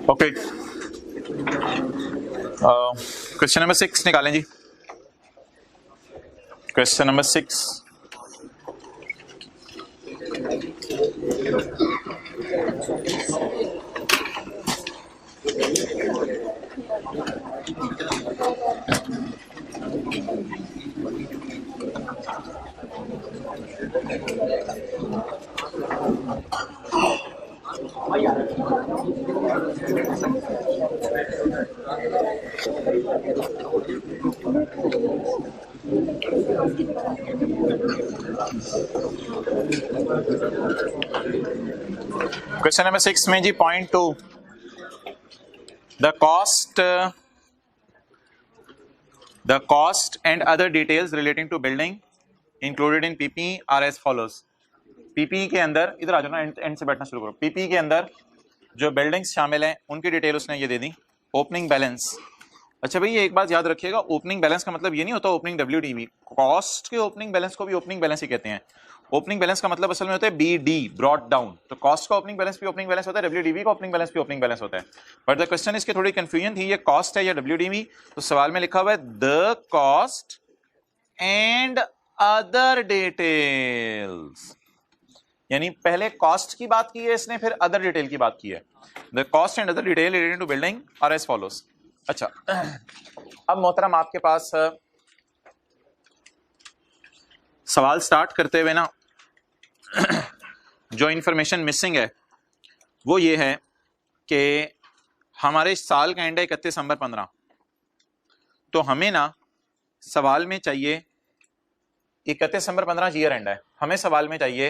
Okay, question number 6 निकालें जी। Question number 6, question number 6 में जी point 2, the cost and other details relating to building included in PP R as follows. PP के अंदर, इधर आ जाओ ना, एंड से बैठना शुरू करो। पीपी के अंदर जो बिल्डिंग्स शामिल हैं उनकी डिटेल उसने ये दे दी। ओपनिंग बैलेंस, अच्छा भाई ये एक बात याद रखिएगा, ओपनिंग बैलेंस का मतलब ये नहीं होता ओपनिंग डब्ल्यूडीबी। कॉस्ट के ओपनिंग बैलेंस को भी ओपनिंग बैलेंस ही कहते हैं। ओपनिंग बैलेंस का मतलब असल में होता है बीडी, ब्रॉट डाउन। तो कॉस्ट का ओपनिंग बैलेंस भी ओपनिंग बैलेंस होता है, डब्ल्यूडीबी का ओपनिंग बैलेंस भी ओपनिंग बैलेंस होता है। बट द क्वेश्चन इसके थोड़ी कंफ्यूजन थी, ये कॉस्ट है या डब्ल्यूडीबी। तो सवाल में लिखा हुआ है the cost and other details, यानी पहले कॉस्ट की बात की है इसने, फिर अदर डिटेल की बात की है। The cost and other detail related to building are as follows. अच्छा, अब मोहतरम आपके पास सवाल स्टार्ट करते हुए ना जो इंफॉर्मेशन मिसिंग है वो ये है कि हमारे साल का एंड है 31 दिसंबर 15। तो हमें ना सवाल में चाहिए 31 दिसंबर 15 ईयर एंड है, हमें सवाल में चाहिए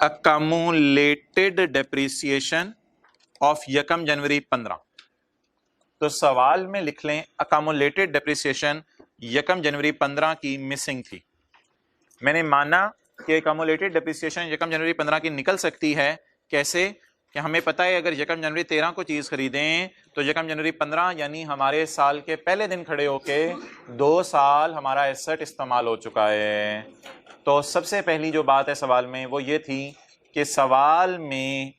अकमुलेटेड डेप्रिसिएशन ऑफ यकम जनवरी 15। तो सवाल में लिख लें अकमुलेटेड डेप्रिसिएशन यकम जनवरी 15 की मिसिंग थी। मैंने माना कि अकमुलेटेड डेप्रिसिएशन यकम जनवरी 15 की निकल सकती है। कैसे? कि हमें पता है अगर यकम जनवरी 13 को चीज खरीदें तो यकम जनवरी 15 यानी हमारे साल के पहले दिन खड़े होके 2 साल हमारा एसेट इस्तेमाल हो चुका है। तो सबसे पहली जो बात है सवाल में वो ये थी कि सवाल में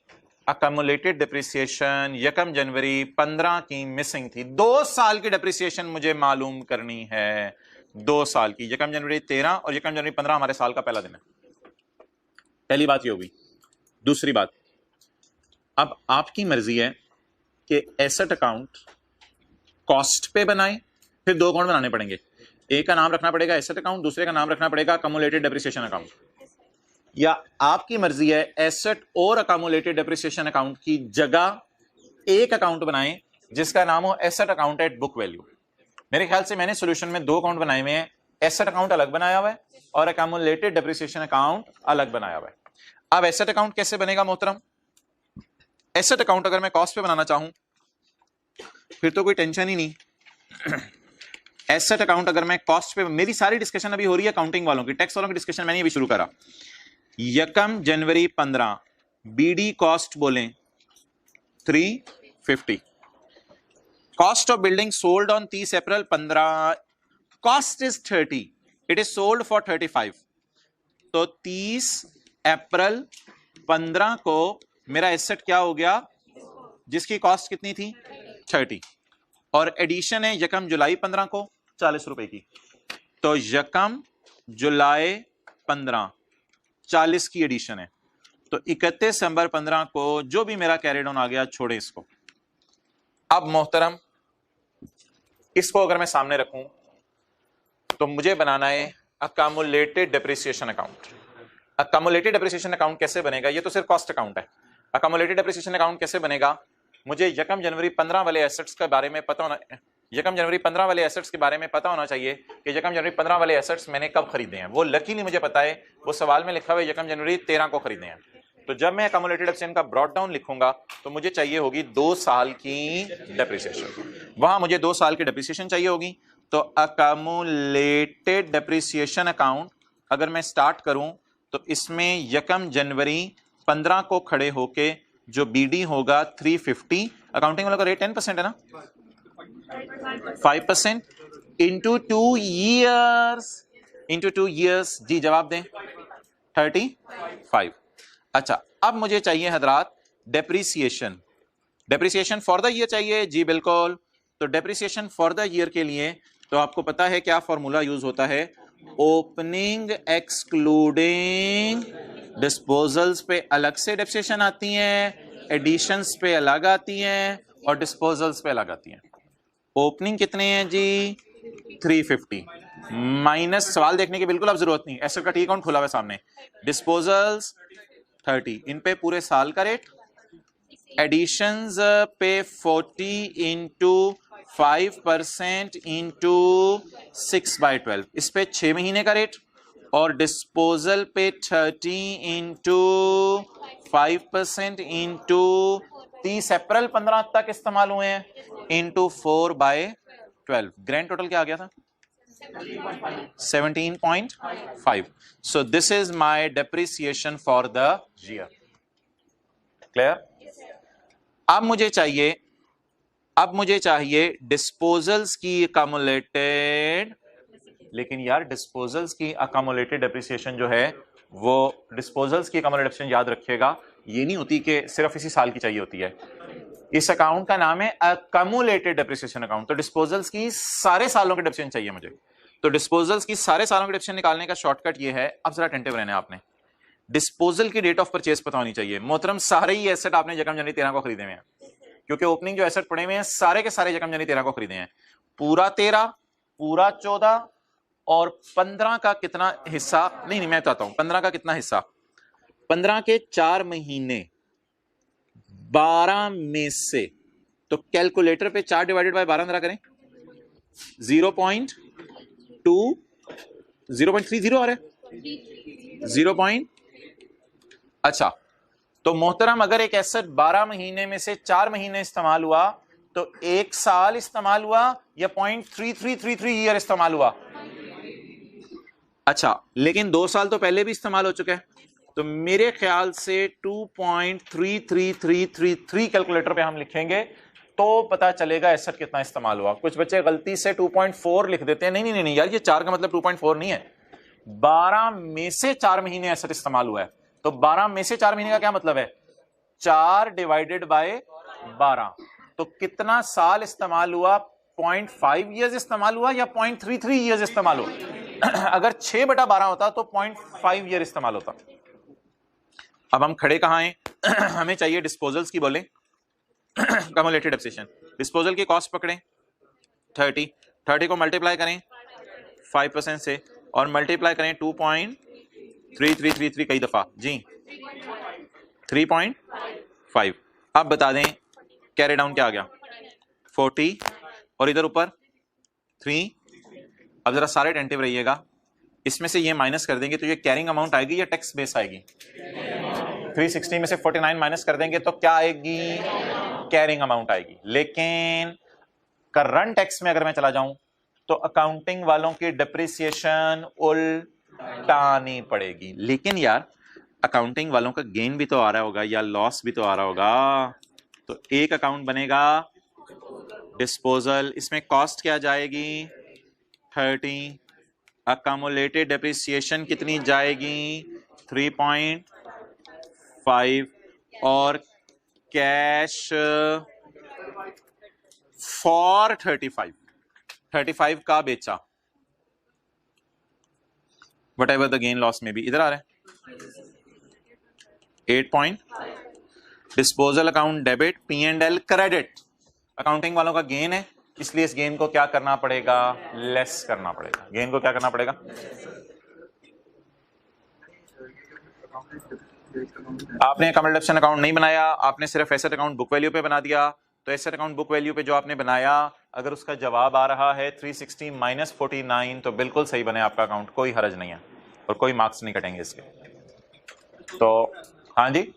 अकमुलेटेड डेप्रिसिएशन यकम जनवरी 15 की मिसिंग थी। 2 साल की डेप्रिसिएशन मुझे मालूम करनी है, 2 साल की। यकम जनवरी 13 और यकम जनवरी 15 हमारे साल का पहला दिन है। पहली बात ये होगी। दूसरी बात, अब आपकी मर्जी है कि एसेट अकाउंट कॉस्ट पे बनाए, फिर 2 अकाउंट बनाने पड़ेंगे। एक का नाम रखना पड़ेगा एसेट अकाउंट, दूसरे का नाम रखना पड़ेगा अकमुलेटेड डेप्रिसिएशन अकाउंट। या आपकी मर्जी है एसेट और अकमुलेटेड डेप्रिसिएशन अकाउंट की जगह एक अकाउंट बनाएं जिसका नाम हो asset account at book value. मेरे ख्याल से मैंने सॉल्यूशन में 2 अकाउंट बनाए हुए हैं, एसेट अकाउंट अलग बनाया हुआ है और अकमुलेटेड डेप्रिसिएशन अकाउंट अलग बनाया हुआ है। अब एसेट अकाउंट कैसे बनेगा मोहतरम? एसेट अकाउंट अगर मैं कॉस्ट पे बनाना चाहूं फिर तो कोई टेंशन ही नहीं। एसेट अकाउंट अगर मैं कॉस्ट पे, मेरी सारी डिस्कशन अभी हो रही है अकाउंटिंग वालों की, टैक्स वालों की डिस्कशन मैंने अभी शुरू करा। यकम जनवरी 15 बीडी कॉस्ट बोलें 350। Cost of building sold on 30 April 15, cost is 30, it is sold for 35। तो 30 अप्रैल 15 को मेरा एसेट क्या हो गया जिसकी कॉस्ट कितनी थी 30, और एडिशन है यकम जुलाई 15 को 40 रुपए की। तो यकम जुलाई 15 40 की एडिशन है। तो 31 दिसंबर 15 को जो भी मेरा कैरिड ऑन आ गया छोड़े इसको। अब मोहतरम इसको अगर मैं सामने रखूं तो मुझे बनाना है अकमुलेटेड डेप्रिसिएशन अकाउंट। अकमुलेटेड डेप्रिसिएशन अकाउंट कैसे बनेगा? ये तो सिर्फ कॉस्ट अकाउंट है। अकमुलेटेड डेप्रिसिएशन अकाउंट कैसे बनेगा? मुझे यकम जनवरी 15 वाले एसेट्स के बारे में पता होना, यकम जनवरी 15 वाले एसेट्स के बारे में पता होना चाहिए कि यकम जनवरी 15 वाले एसेट्स मैंने कब खरीदे हैं। वो लकीली मुझे पता है, वो सवाल में लिखा हुआ है यकम जनवरी 13 को खरीदे हैं। तो जब मैं अकमुलेटेड डेप्रिसिएशन का ब्रॉट डाउन लिखूंगा तो मुझे चाहिए होगी 2 साल की डेप्रिसिएशन, वहां मुझे 2 साल की डेप्रिसिएशन चाहिए होगी। तो अकमुलेटेड डेप्रिसिएशन अकाउंट अगर मैं स्टार्ट करूं तो इसमें यकम जनवरी 15 को खड़े होके जो बीडी होगा 350, अकाउंटिंग वालों का रेट 10% है ना, 5% इंटू 2 ईयर्स, इंटू 2 ईयर्स। जी जवाब दें 35। अच्छा, अब मुझे चाहिए हजरात depreciation. Depreciation for the year चाहिए जी, बिल्कुल। तो डेप्रिसिएशन फॉर द ईयर के लिए तो आपको पता है क्या फॉर्मूला यूज होता है, ओपनिंग एक्सक्लूडिंग डिस्पोजल्स पे अलग से डेप्रिसिएशन आती हैं, एडिशंस पे अलग आती हैं और डिस्पोजल्स पे अलग आती हैं। ओपनिंग कितने हैं जी 350 माइनस, सवाल देखने की बिल्कुल अब जरूरत नहीं, एसेट का टी अकाउंट खुला हुआ सामने, डिस्पोजल्स 30, इन पे पूरे साल का रेट, एडिशंस पे 40 इंटू 5% इंटू 6/12, इस पे 6 महीने का रेट, और डिस्पोजल पे 30 इंटू 5% इंटू 30 अप्रैल 15 तक इस्तेमाल हुए हैं इंटू 4/12, ग्रैंड टोटल क्या आ गया था 17.5। So this is my depreciation for the year. Clear? अब मुझे चाहिए डिस्पोजल्स की अकोमोलेटेड, लेकिन यार डिस्पोजल्स की अकोमोलेटेड डेप्रिसिएशन जो है वो, डिस्पोजल्स की अकोमोलेटेड डेप्रिसिएशन याद रखिएगा ये नहीं होती कि सिर्फ इसी साल की चाहिए होती है, इस अकाउंट का नाम है अकोमोलेटेड डेप्रिसिएशन अकाउंट। तो डिस्पोजल्स की सारे सालों की डेप्रिसिएशन चाहिए मुझे, तो डिस्पोजल्स की सारे सालों की डेप्रिसिएशन निकालने का शॉर्टकट ये है, अब जरा अटेंटिव रहना है आपने, डिस्पोजल की डेट ऑफ परचेज पता होनी चाहिए। मोहतरम सारे ही एसेट आपने यकम जनवरी 13 को खरीदे हुए हैं, क्योंकि ओपनिंग जो एसेट पड़े हुए हैं सारे के सारे यकम जनवरी 13 को खरीदे हैं, पूरा 13, पूरा 14 और 15 का कितना हिस्सा, नहीं मैं बताता हूं 15 का कितना हिस्सा, 15 के 4 महीने 12 में से, तो कैलकुलेटर पे 4 डिवाइडेड बाय 12 जरा करें, 0.30 आ रहा है 0. अच्छा, तो मोहतरम अगर एक एसेट 12 महीने में से 4 महीने इस्तेमाल हुआ तो 1 साल इस्तेमाल हुआ या 0.3333 ईयर इस्तेमाल हुआ? अच्छा, लेकिन 2 साल तो पहले भी इस्तेमाल हो चुका है, तो मेरे ख्याल से 2.33333 कैलकुलेटर पे हम लिखेंगे तो पता चलेगा एसेट कितना इस्तेमाल हुआ। कुछ बच्चे गलती से 2.4 लिख देते हैं, नहीं नहीं नहीं यार, ये 4 का मतलब 2.4 नहीं है, 12 में से 4 महीने एसेट इस्तेमाल हुआ है, तो 12 में से 4 महीने का क्या मतलब है, 4 डिवाइडेड बाय 12, तो कितना साल इस्तेमाल हुआ, 0.5 ईयर्स इस्तेमाल हुआ या 0.33 ईयर्स इस्तेमाल हुआ? अगर 6/12 होता तो 0.5 ईयर इस्तेमाल होता। अब हम खड़े कहां हैं? हमें चाहिए डिस्पोजल्स की, बोले कम्युलेटेड डेप्रिसिएशन। डिस्पोजल की कॉस्ट पकड़ें 30 को मल्टीप्लाई करें 5% से और मल्टीप्लाई करें 2.3333 कई दफा जी 3.5। अब बता दें कैरी डाउन क्या आ गया 40 और इधर ऊपर 3। अब जरा सारे अटेंटिव रहिएगा, इसमें से ये माइनस कर देंगे तो ये कैरिंग अमाउंट आएगी या टैक्स बेस आएगी? 360 में से 49 माइनस कर देंगे तो क्या आएगी, कैरिंग अमाउंट आएगी। लेकिन करंट टैक्स में अगर मैं चला जाऊं तो अकाउंटिंग वालों की डेप्रिसिएशन उल्टानी पड़ेगी। लेकिन यार अकाउंटिंग वालों का गेन भी तो आ रहा होगा या लॉस भी तो आ रहा होगा, तो एक अकाउंट बनेगा डिस्पोजल, इसमें कॉस्ट क्या जाएगी 30, अकामुलेटेड डेप्रिसिएशन कितनी जाएगी 3.5 और कैश फॉर 35 का बेचा, what ever the gain loss में भी इधर आ रहा है 8 disposal account debit, P&L credit, accounting वालों का गेन है इसलिए इस गेन को क्या करना पड़ेगा, लेस करना पड़ेगा। गेन को क्या करना पड़ेगा, आपने कम्युलेशन अकाउंट नहीं बनाया, आपने सिर्फ एसेट अकाउंट बुक वैल्यू पे बना दिया, तो एसेट अकाउंट बुक वैल्यू पे जो आपने बनाया अगर उसका जवाब आ रहा है 360 माइनस 49 तो बिल्कुल सही बने आपका अकाउंट, कोई हर्ज नहीं है और कोई मार्क्स नहीं कटेंगे इसके। तो हाँ जी,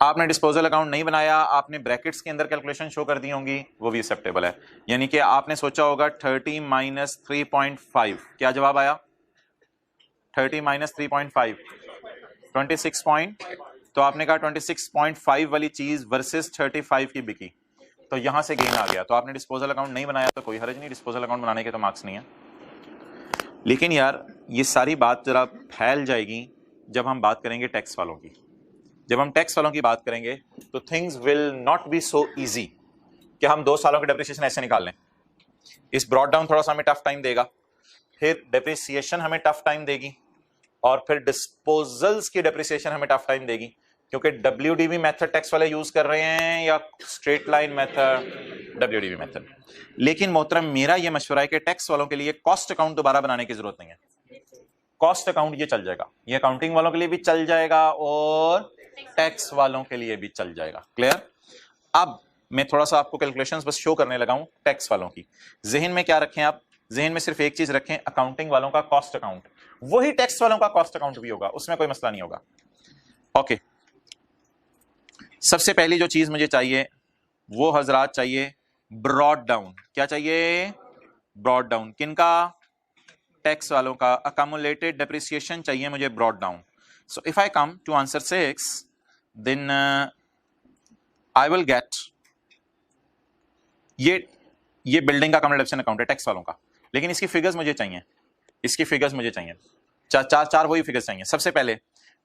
आपने डिस्पोजल अकाउंट नहीं बनाया, आपने ब्रैकेट्स के अंदर कैलकुलेशन शो कर दी होंगी, वो भी एक्सेप्टेबल है। यानी कि आपने सोचा होगा 30 माइनस 3.5, क्या जवाब आया 30 माइनस 3.5 26 पॉइंट, तो आपने कहा 26.5 वाली चीज वर्सेस 35 की बिकी, तो यहां से गेन आ गया। तो आपने डिस्पोजल अकाउंट नहीं बनाया तो कोई हर्ज नहीं, डिस्पोजल अकाउंट बनाने के तो मार्क्स नहीं है। लेकिन यार ये सारी बात जरा फैल जाएगी जब हम बात करेंगे टैक्स वालों की। जब हम टैक्स वालों की बात करेंगे तो things will not be so easy कि हम 2 सालों की डेप्रिसिएशन ऐसे निकाल लें। इस ब्रॉड डाउन थोड़ा सा हमें टफ टाइम देगा, फिर डेप्रिसिएशन हमें टफ टाइम देगी, और फिर डिस्पोजल्स की डेप्रिसिएशन हमें टफ टाइम देगी, क्योंकि WDV मेथड टैक्स वाले यूज कर रहे हैं या straight line method, WDV method. लेकिन मोहतरम मेरा यह मशवरा है कि टैक्स वालों के लिए कॉस्ट अकाउंट दोबारा बनाने की जरूरत नहीं है। कॉस्ट अकाउंट ये चल जाएगा, ये अकाउंटिंग वालों के लिए भी चल जाएगा और टैक्स वालों के लिए भी चल जाएगा। क्लियर? अब मैं थोड़ा सा आपको कैलकुलेशंस बस शो करने लगा हूं टैक्स वालों की। जहन में क्या रखें आप? जहन में सिर्फ एक चीज रखें, अकाउंटिंग वालों का कॉस्ट अकाउंट वही टैक्स वालों का कॉस्ट अकाउंट भी होगा, उसमें कोई मसला नहीं होगा। ओके, सबसे पहली जो चीज मुझे चाहिए वो हजरात चाहिए ब्रॉड डाउन। क्या चाहिए? Brought down. किनका? टैक्स वालों का। अकमुलेटेड डेप्रिसिएशन चाहिए मुझे broad down. So if I come to answer 6 then I will get ये बिल्डिंग का कम्युलेशन अकाउंट है टैक्स वालों का, लेकिन इसकी फिगर्स मुझे चाहिए, इसकी फिगर्स मुझे चाहिए, चार वही फिगर्स चाहिए। सबसे पहले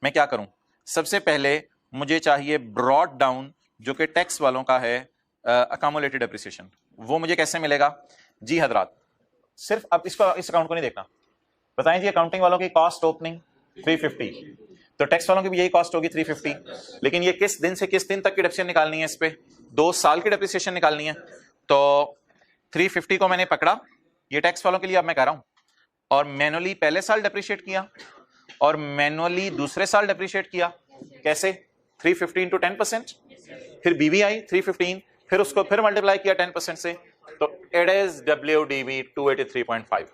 मैं क्या करूं? सबसे पहले मुझे चाहिए ब्रॉड डाउन जो कि टैक्स वालों का है अकमुलेटेड डेप्रिसिएशन। वो मुझे कैसे मिलेगा जी हजरात? सिर्फ अब इस अकाउंट को नहीं देखना, बताएं जी अकाउंटिंग वालों की कॉस्ट ओपनिंग 350, तो टैक्स वालों की भी यही कॉस्ट होगी 350, लेकिन ये किस दिन से किस दिन तक की डेप्रिसिएशन निकालनी है? इस पे 2 साल की डेप्रिसिएशन निकालनी है। तो 350 को मैंने पकड़ा, ये टैक्स वालों के लिए अब मैं कह रहा हूं, और मैनुअली पहले साल डेप्रिशिएट किया और मैनुअली दूसरे साल डेप्रिशिएट किया। कैसे? 350 इंटू 10%, फिर BVI 315, फिर उसको फिर मल्टीप्लाई किया 10% से, तो इट इज WDV 283.5।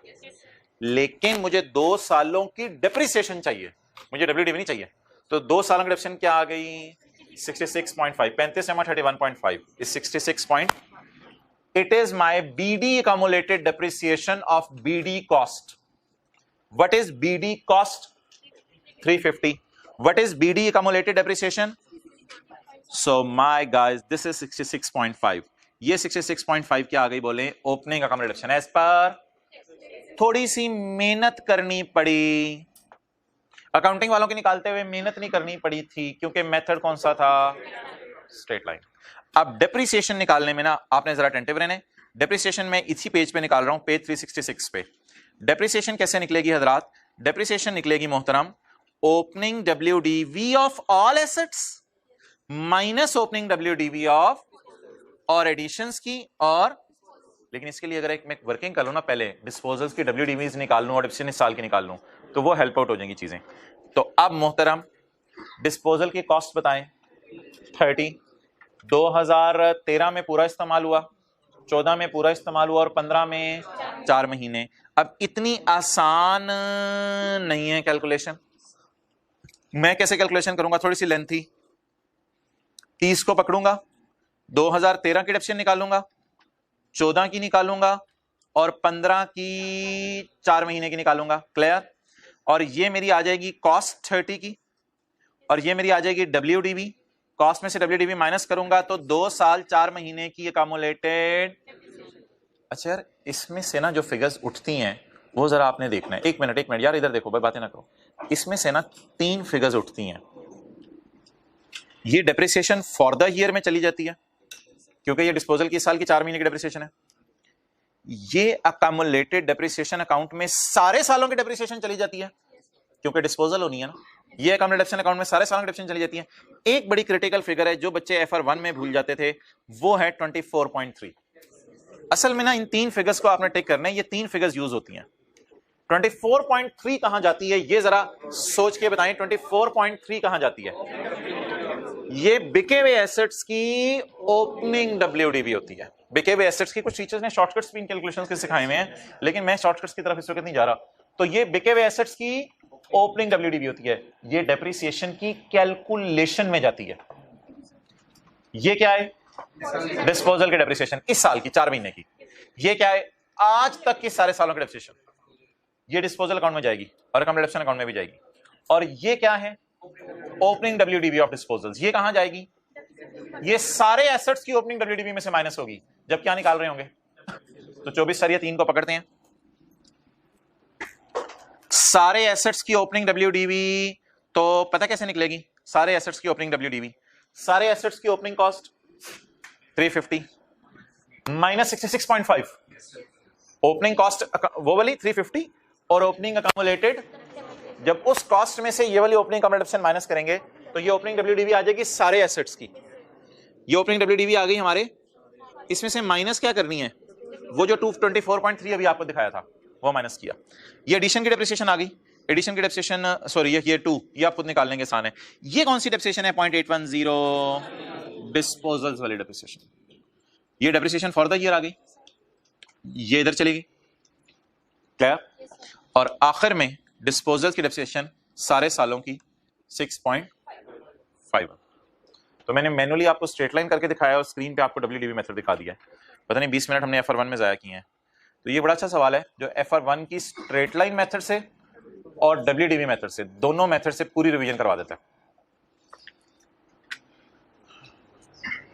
लेकिन मुझे 2 सालों की डेप्रिसिएशन चाहिए, मुझे WDV नहीं चाहिए। तो 2 सालों की डेप्रिसिएशन क्या आ गई? 66.5, 35 जमा 31.5 is 66. It is my BD accumulated depreciation of BD cost. What is BD cost? 350. What is BD accumulated depreciation? So my guys, this is 66.5. ये 66.5 क्या आ गई बोले? Opening accumulated depreciation। As per थोड़ी सी मेहनत करनी पड़ी, अकाउंटिंग वालों की निकालते हुए मेहनत नहीं करनी पड़ी थी, क्योंकि मेथड कौन सा था? Straight line. अब डेप्रिसिएशन निकालने में ना आपने जरा अटेंटिव रहना है। डेप्रिसिएशन में इसी पेज पे निकाल रहा हूं, पेज 366 पे। डेप्रिसिएशन कैसे निकलेगी हजरात? डेप्रिसिएशन निकलेगी मोहतरम opening WDV of all assets minus opening WDV of और एडिशंस की, और लेकिन इसके लिए अगर एक मैं वर्किंग कर लूं ना, पहले डिस्पोजल्स की WDVs निकाल लूं और डिप्रिसिएशन इस साल की निकाल लूं, तो वो हेल्प आउट हो जाएंगी चीजें। तो अब मोहतरम डिस्पोजल की कॉस्ट बताएं। 30 2013 में पूरा इस्तेमाल हुआ, 14 में पूरा इस्तेमाल हुआ और 15 में 4 महीने। अब इतनी आसान नहीं है कैलकुलेशन। मैं कैसे कैलकुलेशन करूंगा? थोड़ी सी लेंथी। 30 को पकड़ूंगा, 2013 की डेप्रिसिएशन निकालूंगा, 14 की निकालूंगा और 15 की 4 महीने की निकालूंगा। क्लियर? और ये मेरी आ जाएगी कॉस्ट 30 की, और ये मेरी आ जाएगी WDV। कॉस्ट में से WDV माइनस करूंगा तो 2 साल 4 महीने की अकामुलेटेड। अच्छा यार, इसमें से ना जो फिगर्स उठती हैं वो जरा आपने देखना है। एक मिनट यार, इधर देखो भाई, बातें ना करो। इसमें से ना 3 फिगर्स उठती हैं। ये डेप्रिसिएशन फॉर द ईयर में चली जाती है, क्योंकि ये डिस्पोजल की साल की 4 महीने की डेप्रिसिएशन है। ये अकामुलेटेड डेप्रिसिएशन अकाउंट में सारे सालों की डेप्रिसिएशन चली जाती है, क्योंकि डिस्पोजल होनी है ना। ये अकाउंटेशन अकाउंट में सारे सालों की डेप्रिसिएशन चली जाती है। एक बड़ी क्रिटिकल फिगर है जो बच्चे FR1 में भूल जाते थे, वो है 24.3। असल में ना इन 3 फिगर्स को आपने टेक करना है, ये 3 फिगर्स यूज होती हैं। 24.3 कहां जाती है ये जरा सोच के बताएं। 24.3 कहां जाती है? ये बिके हुए एसेट्स की ओपनिंग WDV होती है। बिके हुए एसेट्स की कुछ टीचर्स ने शॉर्टकट्स भी इन कैलकुलेशंस के सिखाए हुए हैं, लेकिन मैं शॉर्टकट्स की तरफ इस वक्त नहीं जा रहा। तो ये बिके हुए एसेट्स की ओपनिंग WDV होती है, ये डेप्रिसिएशन की कैलकुलेशन में जाती है। ये क्या है? डिस्पोजल की डेप्रिसिएशन इस साल की 4 महीने की। ये क्या है? आज तक के सारे सालों की डेप्रिसिएशन, ये डिस्पोजल अकाउंट में जाएगी और अकाउंटेशन अकाउंट में भी जाएगी। और ये क्या है? Opening WDV of disposals. ये कहां जाएगी? ये सारे एसेट्स की ओपनिंग WDV में से माइनस होगी जब क्या निकाल रहे होंगे। तो 24 सरिया 3 को पकड़ते हैं। सारे एसेट्स की ओपनिंग WDV तो पता कैसे निकलेगी? सारे एसेट्स की ओपनिंग WDV, सारे एसेट्स की opening cost 350 minus 66.5, opening cost वो वाली 350 और ओपनिंग अकामुलेटेड, जब उस कॉस्ट में से ये वाली ओपनिंग अकामुलेशन माइनस करेंगे तो ये ओपनिंग WDV आ जाएगी सारे एसेट्स की। ये ओपनिंग WDV आ गई हमारे, इसमें से माइनस क्या करनी है, वो जो 224.3 अभी आपको दिखाया था वो माइनस किया। ये एडिशन की डेप्रिसिएशन आ गई, एडिशन की डेप्रिसिएशन सॉरी ये 2, ये आप खुद निकाल लेंगे, आसान है। ये कौन सी डेप्रिसिएशन है, 0.810 डिस्पोजल्स वाली डेप्रिसिएशन। ये डेप्रिसिएशन फॉर द ईयर आ गई, ये इधर चलेगी, क्लियर। और आखिर में डिस्पोजल्स की डेप्रिसिएशन सारे सालों की 6.5। तो मैंने मैनुअली आपको स्ट्रेट लाइन करके दिखाया और स्क्रीन पे आपको WDV मेथड दिखा दिया है। पता नहीं 20 मिनट हमने FR1 में जाया किए हैं। तो ये बड़ा अच्छा सवाल है जो FR1 की स्ट्रेट लाइन मेथड से और WDV मेथड से, दोनों मेथड से पूरी रिवीजन करवा देता है।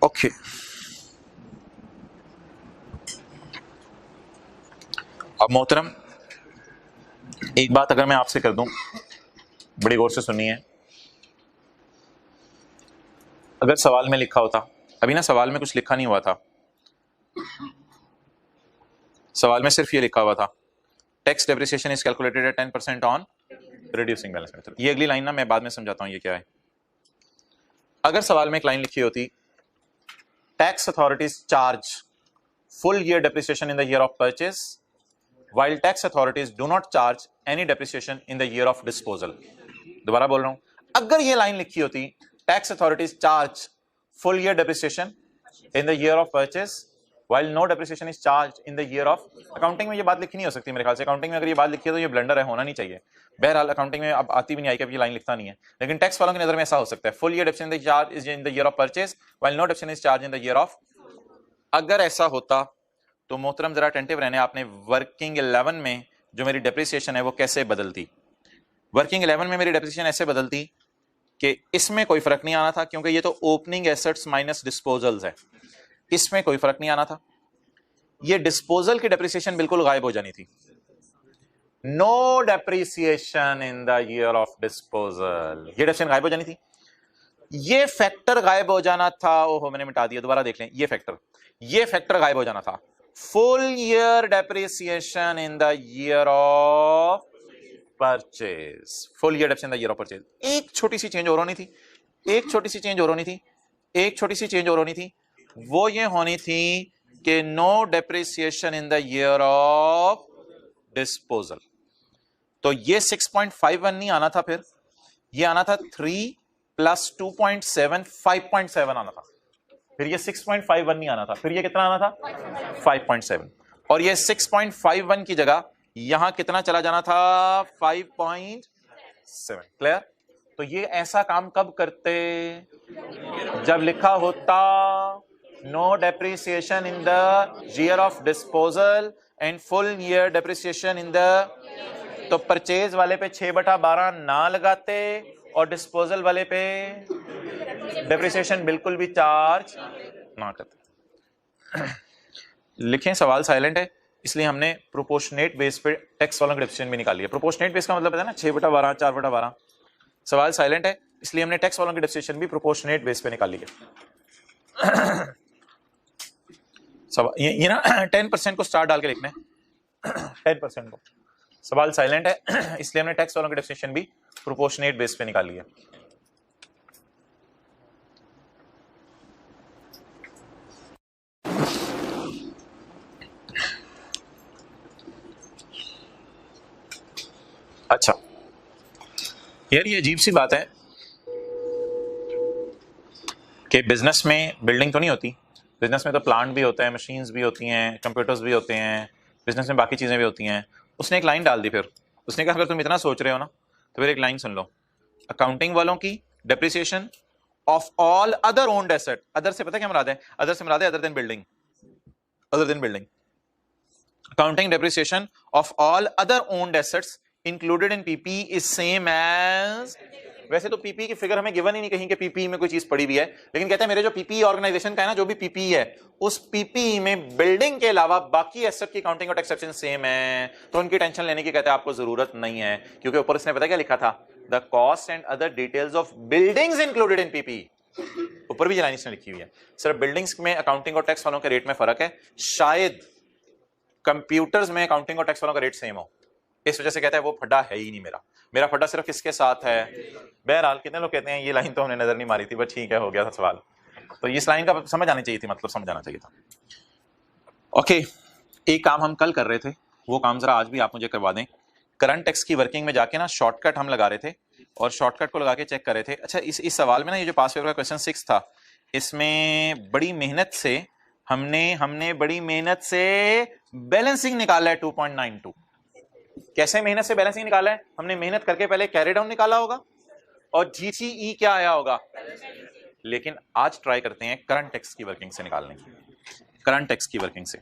ओके, अब मोहतरम एक बात अगर मैं आपसे कर दूं, बड़ी गौर से सुनिए। अगर सवाल में लिखा होता, अभी ना सवाल में कुछ लिखा नहीं हुआ था, सवाल में सिर्फ ये लिखा हुआ था tax depreciation is calculated at 10% on reducing balance method. ये अगली लाइन ना मैं बाद में समझाता हूं ये क्या है। अगर सवाल में एक लाइन लिखी होती tax authorities charge full year depreciation in the year of purchase while tax authorities do not charge any depreciation in the year of disposal। दोबारा बोल रहा हूं, अगर ये लाइन लिखी होती tax authorities charge full year depreciation in the year of purchase while no depreciation is charged in the year of, accounting में ये बात लिखी नहीं हो सकती मेरे ख्याल से। अकाउंटिंग में अगर ये बात लिखी है तो ये ब्लंडर है, होना नहीं चाहिए। बहरहाल अकाउंटिंग में अब आती भी नहीं आई कि अब ये लाइन लिखता नहीं है, लेकिन टैक्स वालों की नजर में ऐसा हो सकता है full year depreciation in the charge is in the year of purchase while no depreciation is charged in the year of। अगर ऐसा होता तो मोहतरम जरा अटेंटिव रहने, आपने वर्किंग 11 में जो मेरी डेप्रिसिएशन है वो कैसे बदलती। वर्किंग 11 में मेरी डेप्रिसिएशन ऐसे बदलती कि इसमें कोई फर्क नहीं आना था क्योंकि ये तो ओपनिंग एसेट्स माइनस डिस्पोजल्स है, इसमें कोई फर्क नहीं आना था। ये डिस्पोजल की डेप्रिसिएशन बिल्कुल गायब हो जानी थी, no depreciation in the year of disposal, ये डेप्रिसिएशन गायब हो जानी थी। ये फैक्टर गायब हो जाना था, ओहो मैंने मिटा दिया, दोबारा देख लें, ये फैक्टर गायब हो जाना था। Full year depreciation in the year of purchase, full year depreciation in the year of purchase. एक छोटी सी चेंज और होनी थी, वो ये होनी थी कि no depreciation in the year of disposal. तो ये 6.51 नहीं आना था, फिर ये आना था 3 + 2.7 5.7 आना था। फिर ये 6.51 नहीं आना था, फिर ये कितना आना था 5.7, और ये 6.51 की जगह यहां कितना चला जाना था 5.7। क्लियर। तो ये ऐसा काम कब करते, जब लिखा होता no depreciation in the year of disposal and full year depreciation in the, तो परचेज वाले पे 6/12 ना लगाते और डिस्पोजल वाले पे डेप्रिसिएशन बिल्कुल भी चार्ज ना करते। लिखें सवाल साइलेंट है इसलिए हमने प्रोपोर्शनेट बेस पे टैक्स वालों की डेप्रिसिएशन भी निकाली है। प्रोपोर्शनेट बेस का मतलब है ना 6/12 4/12। सवाल साइलेंट है इसलिए हमने टैक्स वालों की डेप्रिसिएशन भी प्रोपोर्शनेट बेस पे निकाली है। ये ना 10% को स्टार डाल के लिखना है, 10% को। सवाल साइलेंट है इसलिए हमने टैक्स वालों की डेप्रिसिएशन भी प्रोपोर्शनेट बेस पे निकाली है। अच्छा यार ये अजीब सी बात है कि बिजनेस में बिल्डिंग तो नहीं होती, बिजनेस में तो प्लांट भी होता है, मशीन्स भी होती हैं, कंप्यूटर्स भी होते हैं, बिजनेस में बाकी चीजें भी होती हैं। उसने एक लाइन डाल दी, फिर उसने कहा अगर तुम इतना सोच रहे हो ना तो फिर एक लाइन सुन लो, अकाउंटिंग वालों की depreciation of all other owned asset. Other से पता क्या मुराद है, अदर से मुराद है other than building, other than building. Accounting depreciation of all other owned assets included in PP is same as, वैसे तो पीपी की फिगर हमें गिवन ही नहीं कहीं कि पीपी में कोई चीज पड़ी हुई है, लेकिन कहते हैं मेरे जो पीपी ऑर्गेनाइजेशन का है ना, जो भी पीपी है उस पीपी में बिल्डिंग के अलावा बाकी एसेट की अकाउंटिंग और टैक्सेशन सेम है, तो उनकी टेंशन लेने की कहते हैं आपको जरूरत नहीं है, क्योंकि ऊपर इसने पता क्या लिखा था, the cost and other details of buildings included in PP. ऊपर भी लाइन इसने लिखी हुई है। सिर्फ बिल्डिंग्स में अकाउंटिंग और टैक्स वालों के रेट में फर्क है, शायद कंप्यूटर्स में अकाउंटिंग और टैक्स वालों का रेट सेम हो, इस वजह से कहता है वो फड्डा है ही नहीं मेरा फड्डा सिर्फ किसके साथ है। बहरहाल कितने लोग कहते हैं ये लाइन तो हमने नजर नहीं मारी थी, बट ठीक है हो गया था सवाल। तो इस लाइन का समझ आनी चाहिए थी, मतलब समझ आना चाहिए था। ओके, एक काम हम कल कर रहे थे, वो काम जरा आज भी आप मुझे करवा दें। करंट टैक्स की वर्किंग में जाके ना शॉर्टकट हम लगा रहे थे और शॉर्टकट को लगा के चेक कर रहे थे। अच्छा, इस सवाल में ना ये जो पास पेपर का क्वेश्चन 6 था, इसमें बड़ी मेहनत से हमने बड़ी मेहनत से बैलेंसिंग निकाला है 2.92। कैसे मेहनत से बैलेंसिंग निकाला है? हमने मेहनत करके पहले कैरी डाउन निकाला होगा और जीसीई क्या आया होगा। लेकिन आज ट्राई करते हैं करंट टैक्स की वर्किंग से निकालने की, करंट टैक्स की वर्किंग से।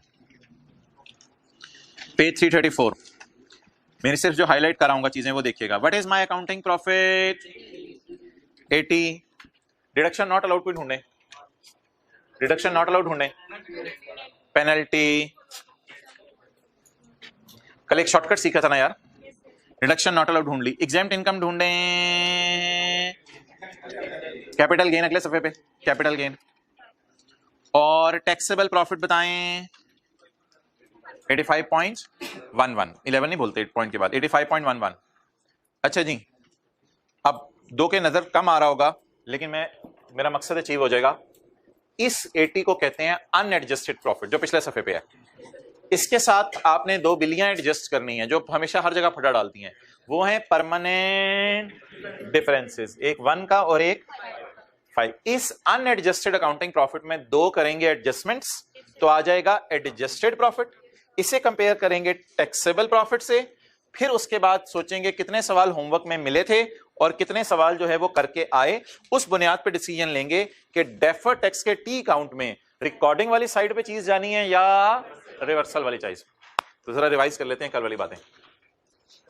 पेज 334 मैंने सिर्फ जो हाईलाइट कराऊंगा चीजें वो देखिएगा। What is my accounting profit 80। Deduction not allowed को ढूंढे, डिडक्शन नॉट अलाउड ढूंढे, पेनल्टी। कल एक शॉर्टकट सीखा था ना यार, डिडक्शन नॉट अलाउड ढूंढ ली। एग्जाम्प्ट इनकम ढूंढे, कैपिटल गेन अगले सफे पे, कैपिटल गेन। और टैक्सेबल प्रॉफिट बताएं 85.11, 11 नहीं बोलते 8 पॉइंट के बाद, 85.11। अच्छा जी, अब दो के नजर कम आ रहा होगा, लेकिन मेरा मकसद अचीव हो जाएगा। इस 80 को कहते हैं अनएडजस्टेड प्रॉफिट, जो पिछले सफे पे है। इसके साथ आपने दो बिलियां एडजस्ट करनी है जो हमेशा हर जगह फटा डालती हैं, वो है परमानेंट डिफरेंसेस, एक 1 का और एक 5। इस अनएडजस्टेड अकाउंटिंग प्रॉफिट में दो करेंगे एडजस्टमेंट्स, तो आ जाएगा एडजस्टेड प्रॉफिट। इसे कंपेयर करेंगे टैक्सेबल प्रॉफिट से, फिर उसके बाद सोचेंगे कितने सवाल होमवर्क में मिले थे और कितने सवाल जो है वो करके आए। उस बुनियाद पे डिसीजन लेंगे कि डेफर टैक्स के टी अकाउंट में रिकॉर्डिंग वाली साइड पे चीज जानी है या रिवर्सल वाली चीज। तो जरा रिवाइज कर लेते हैं कल वाली बातें।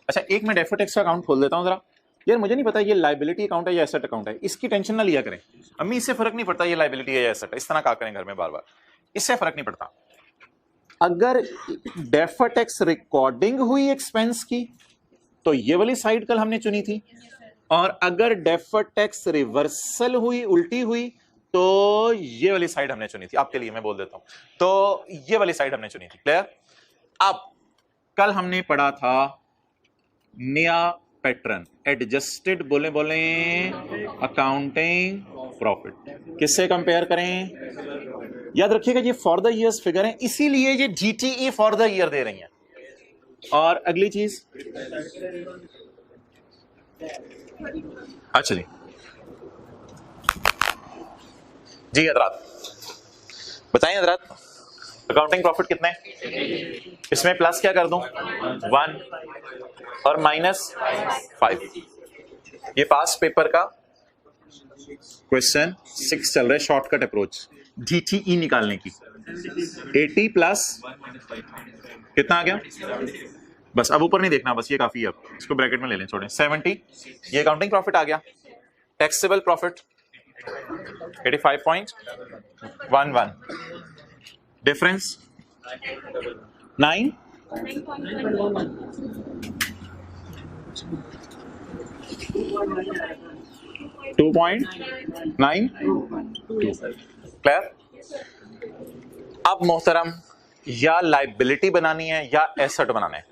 अच्छा, एक मैं डेफर टैक्स का अकाउंट खोल देता हूं जरा। यार मुझे नहीं पता ये लाइबिलिटी अकाउंट है या एसेट अकाउंट है, इसकी टेंशन ना लिया करें। अम्मी इससे फर्क नहीं पड़ता ये लाइबिलिटी है या एसेट है, इस तरह कहा करें घर में बार बार, इससे फर्क नहीं पड़ता। अगर डेफर टैक्स रिकॉर्डिंग हुई एक्सपेंस की तो ये वाली साइड कल हमने चुनी थी, और अगर डेफर टैक्स रिवर्सल हुई, उल्टी हुई, तो ये वाली साइड हमने चुनी थी। आपके लिए मैं बोल देता हूं, तो ये वाली साइड हमने चुनी थी। क्लियर? अब कल हमने पढ़ा था नया पैटर्न, एडजस्टेड बोले अकाउंटिंग प्रॉफिट। किससे कंपेयर करें? याद रखिएगा ये फॉर द ईयर्स फिगर है, इसीलिए ये जीटीई फॉर द ईयर दे रही हैं। और अगली चीज, अच्छा जी हजरात बताइए हजरात, अकाउंटिंग प्रॉफिट कितने? इसमें प्लस क्या कर दूं? 1 और -5। ये पास पेपर का क्वेश्चन 6 चल रहा है, शॉर्टकट अप्रोच जीटीई निकालने की। 80 प्लस कितना आ गया? बस अब ऊपर नहीं देखना, बस ये काफी है, अब इसको ब्रैकेट में ले लें, छोड़ें। 70 ये अकाउंटिंग प्रॉफिट आ गया। Taxable profit 85.11, difference 9, 2.9। क्लियर? अब मोहतरम, या लाइबिलिटी बनानी है या एसेट बनाना है।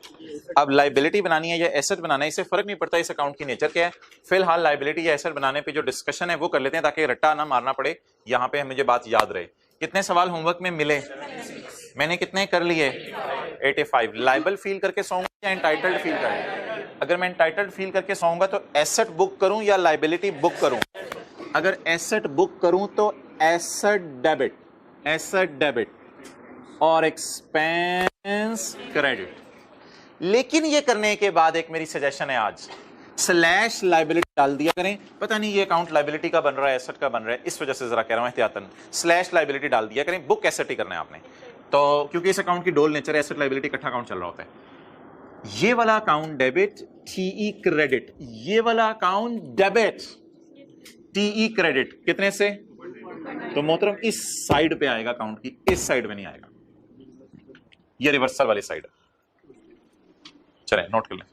अब लाइबिलिटी बनानी है या एसेट बनाना है, इससे फर्क नहीं पड़ता इस अकाउंट की नेचर क्या है। फिलहाल लाइबिलिटी या एसेट बनाने पे जो डिस्कशन है वो कर लेते हैं, ताकि रट्टा ना मारना पड़े, यहां पे मुझे बात याद रहे। कितने सवाल होमवर्क में मिले? मैंने कितने कर लिए? 85। लाइबल फील करके सोऊंगा या एंटाइटल्ड फील करूं? अगर मैं एंटाइटल्ड फील करके सोऊंगा तो एसेट बुक करूं या लाइबिलिटी बुक करूं? अगर एसेट बुक करूं तो एसेट डेबिट और एक्सपेंस क्रेडिट। लेकिन ये करने के बाद एक मेरी सजेशन है, आज स्लैश लाइबिलिटी डाल दिया करें। पता नहीं ये अकाउंट लाइबिलिटी का बन रहा है एसेट का बन रहा है, इस वजह से जरा कह रहा हूं एहतियातन स्लैश लाइबिलिटी डाल दिया करें। बुक एसेट ही करना है आपने, तो क्योंकि इस अकाउंट की डोल नेचर है, एसेट लाइबिलिटी इकट्ठा अकाउंट चल रहा होता है। ये वाला अकाउंट डेबिट टीई क्रेडिट, ये वाला अकाउंट डेबिट टीई क्रेडिट। कितने से? तो मोहतरम इस साइड पे आएगा अकाउंट की, इस साइड में नहीं आएगा, ये रिवर्सल वाली साइड है। चलें नोट कर लें।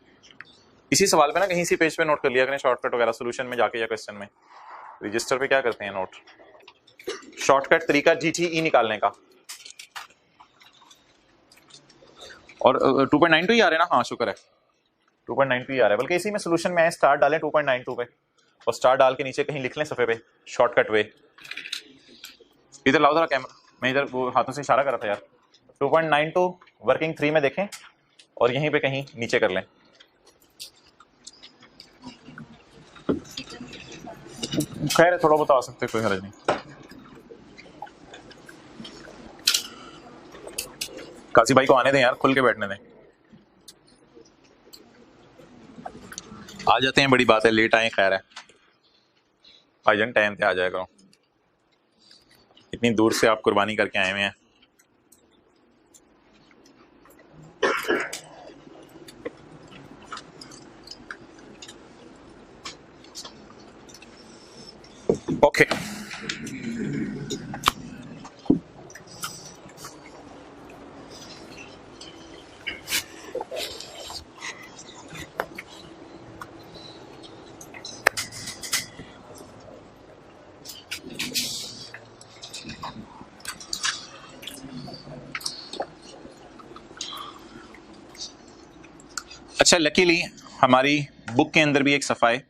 इसी सवाल पे ना कहीं सी पेज पे नोट कर लिया करें शॉर्टकट वगैरह, सोल्यूशन में जाके या क्वेश्चन में रजिस्टर पे क्या करते हैं नोट, शॉर्टकट तरीका GTE निकालने का। और 2.92 ही आ रहे हैं ना, हाँ शुक्र है 2.92 ही आ रहा है, बल्कि इसी में सोल्यूशन में आए स्टार डालें 2.92 पे और स्टार डाल के नीचे कहीं लिख लें सफे पे शॉर्टकट वे। इधर लाओ जरा कैमरा, मैं इधर वो हाथों से इशारा कर रहा था यार। 2.92 वर्किंग 3 में देखें और यहीं पे कहीं नीचे कर लें। खैर है, थोड़ा बता सकते, कोई हर्ज नहीं। काशी भाई को आने दें यार, खुल के बैठने दें। आ जाते हैं, बड़ी बात है, लेट आए खैर है, भाईजान टाइम पे आ जाया करो, इतनी दूर से आप कुर्बानी करके आए हुए हैं। ओके अच्छा, लकीली हमारी बुक के अंदर भी एक सफ़ा है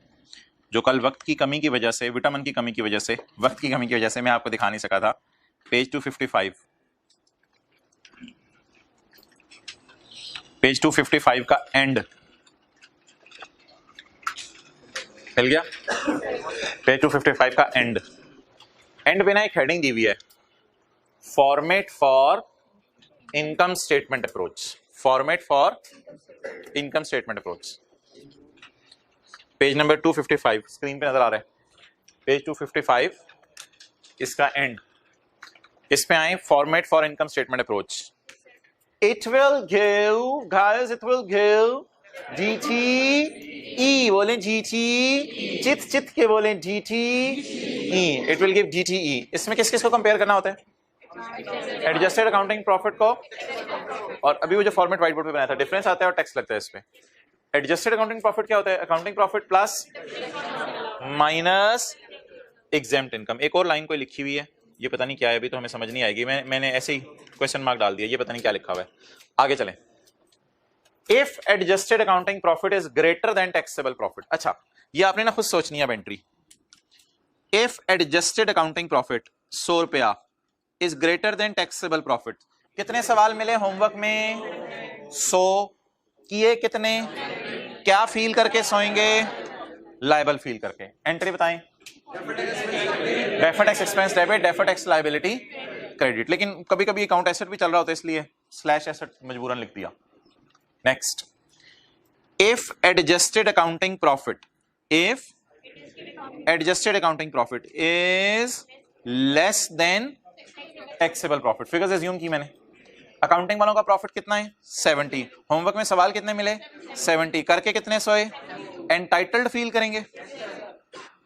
जो कल वक्त की कमी की वजह से, विटामिन की कमी की वजह से, वक्त की कमी की वजह से मैं आपको दिखा नहीं सका था। पेज 255, पेज 255 का एंड मिल गया। पेज 255 का एंड पे ना एक हेडिंग दी हुई है, format for income statement approach, format for income statement approach. Page number 255 screen पे नजर आ रहा है, पेज 255 इसका एंड, इस पे आए, format for income statement approach. It will give guys, it will give GTE, बोलें GTE, चित के बोलें GTE, it will give GTE। इसमें किस किस को कंपेयर करना होता है, एडजस्टेड अकाउंटिंग प्रॉफिट को, और अभी वो जो फॉर्मेट व्हाइट बोर्ड पे बनाया था, डिफरेंस आता है और टेक्स्ट लगता है इस पे। एडजस्टेड अकाउंटिंग प्रॉफिट क्या होता है, accounting profit plus minus exempt income. एक और लाइन कोई लिखी हुई है, ये पता नहीं क्या है, अभी तो हमें समझ नहीं आएगी, मैंने ऐसे ही क्वेश्चन मार्क डाल दिया, ये पता नहीं क्या लिखा हुआ है। आगे चलें, if adjusted accounting profit is greater than taxable profit. अच्छा, ये आपने ना खुद सोचनी है entry, if adjusted accounting profit 100 रुपया is greater than taxable profit. कितने सवाल मिले होमवर्क में, 100 किए कितने, क्या फील करके सोएंगे, लायबल फील करके। एंट्री बताएं, deferred tax expense debit, deferred tax liability credit. लेकिन कभी कभी अकाउंट एसेट भी चल रहा होता है, इसलिए स्लैश एसेट मजबूरन लिख दिया। Next, if adjusted accounting profit, if adjusted accounting profit is less than taxable profit. Figures assume की मैंने, अकाउंटिंग वालों का प्रॉफिट कितना है 70, होमवर्क में सवाल कितने मिले 70, करके कितने सोए, एंटाइटल्ड फील करेंगे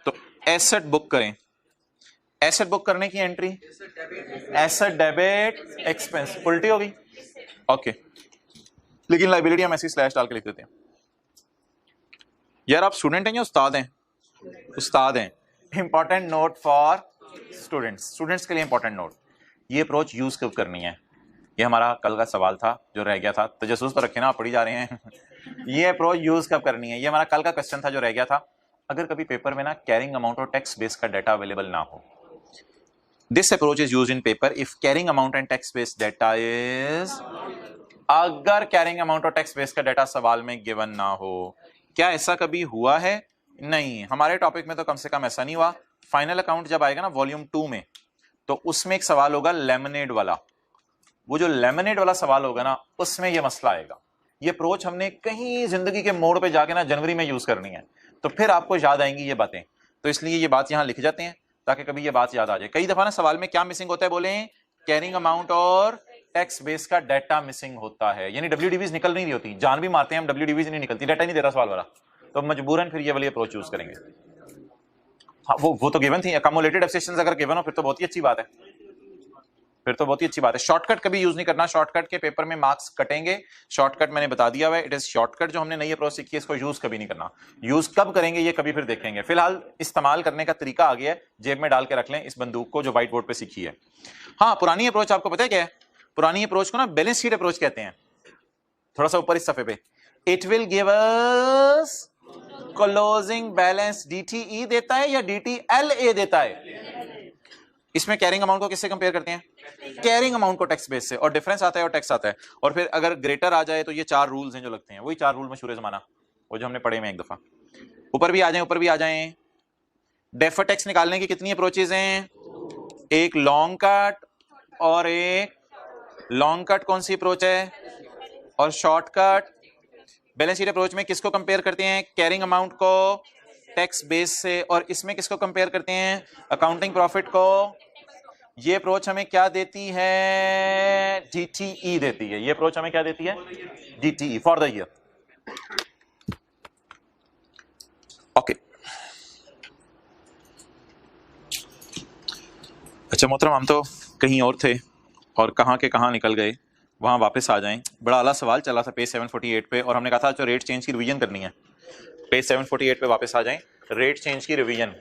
तो एसेट बुक करें। एसेट बुक करने की एंट्री, एसेट डेबिट एक्सपेंस, उल्टी होगी ओके, लेकिन लाइबिलिटी हम ऐसी स्लैश डाल के लिख देते हैं। यार आप स्टूडेंट हैं या उस्ताद हैं, उस्ताद हैं। Important note for students, students के लिए इंपॉर्टेंट नोट, ये अप्रोच यूज कब करनी है, ये हमारा कल का सवाल था जो रह गया था, तजस्सुस तो रखे ना, आप पढ़ी जा रहे हैं ये अप्रोच यूज कब करनी है, ये हमारा कल का क्वेश्चन था जो रह गया था। अगर कभी पेपर में ना कैरिंग अमाउंट और टैक्स बेस का डाटा अवेलेबल ना हो, this approach is used in paper if carrying amount and tax base data is, अगर कैरिंग अमाउंट और टैक्स बेस का डाटा सवाल में गिवन ना हो। क्या ऐसा कभी हुआ है, नहीं, हमारे टॉपिक में तो कम से कम ऐसा नहीं हुआ। फाइनल अकाउंट जब आएगा ना वॉल्यूम 2 में, तो उसमें एक सवाल होगा लेमनेड वाला, वो जो लेमनेड वाला सवाल होगा ना, उसमें ये मसला आएगा। ये अप्रोच हमने कहीं जिंदगी के मोड़ पे जाके ना जनवरी में यूज करनी है, तो फिर आपको याद आएंगी ये बातें, तो इसलिए ये बात यहां लिख जाते हैं ताकि कभी ये बात याद आ जाए। कई दफा ना सवाल में क्या मिसिंग होता है, बोले कैरिंग अमाउंट और टैक्स बेस का डाटा मिसिंग होता है, यानी WDVs निकल नहीं रही होती, जान भी मारते हैं हम, WDVs नहीं निकलती, डाटा नहीं दे रहा सवाल वाला, तो मजबूरन फिर ये वाली अप्रोच यूज करेंगे। हाँ, वो तो गिवन थी, अकोमोलेटेड एब्सेशंस अगर गिवन हो फिर तो बहुत ही अच्छी बात है, फिर तो बहुत ही अच्छी बात है। शॉर्टकट कभी यूज नहीं करना, शॉर्टकट के पेपर में मार्क्स कटेंगे। शॉर्टकट मैंने बता दिया हुआ है, इट इज शॉर्टकट। जो हमने नई अप्रोच सीखी है इसको यूज कभी नहीं करना। यूज कब करेंगे ये कभी फिर देखेंगे। फिलहाल इस्तेमाल करने का तरीका आ गया है, जेब में डाल के रख लें इस बंदूक को जो व्हाइट बोर्ड पे सीखी है। हाँ, पुरानी अप्रोच आपको पता है क्या है? पुरानी अप्रोच को ना बैलेंस शीट अप्रोच कहते हैं। थोड़ा सा ऊपर इस सफे पे, it will give us closing balance DTE देता है या DTLA देता है। इसमें कैरिंग अमाउंट को किससे कंपेयर करते हैं? कैरिंग अमाउंट को टैक्स बेस से, और डिफरेंस आता है और टैक्स आता है। और फिर अगर ग्रेटर आ जाए तो ये 4 रूल्स हैं जो लगते हैं, वही 4 रूल मशहूर जमाना, वो जो हमने पढ़े में एक दफा। ऊपर भी आ जाएं, ऊपर भी आ जाएं। डेफर टैक्स निकालने की कितनी अप्रोचेज हैं? एक लॉन्ग कट और एक लॉन्ग कट कौन सी अप्रोच है, और शॉर्टकट। बैलेंस शीट अप्रोच में किसको कंपेयर करते हैं? कैरिंग अमाउंट को टैक्स बेस से, और इसमें किसको कंपेयर करते हैं? अकाउंटिंग प्रॉफिट को। ये अप्रोच हमें क्या देती है? DTE देती है। ये अप्रोच हमें क्या देती है? DTE for the year. Okay, अच्छा मोहतरम, हम तो कहीं और थे और कहां के कहां निकल गए, वहां वापस आ जाएं। बड़ा आला सवाल चला था पेज 748 पे, और हमने कहा था जो रेट चेंज की रिवीजन करनी है, पेज 748 पे वापस आ जाएं। रेट चेंज की रिवीजन,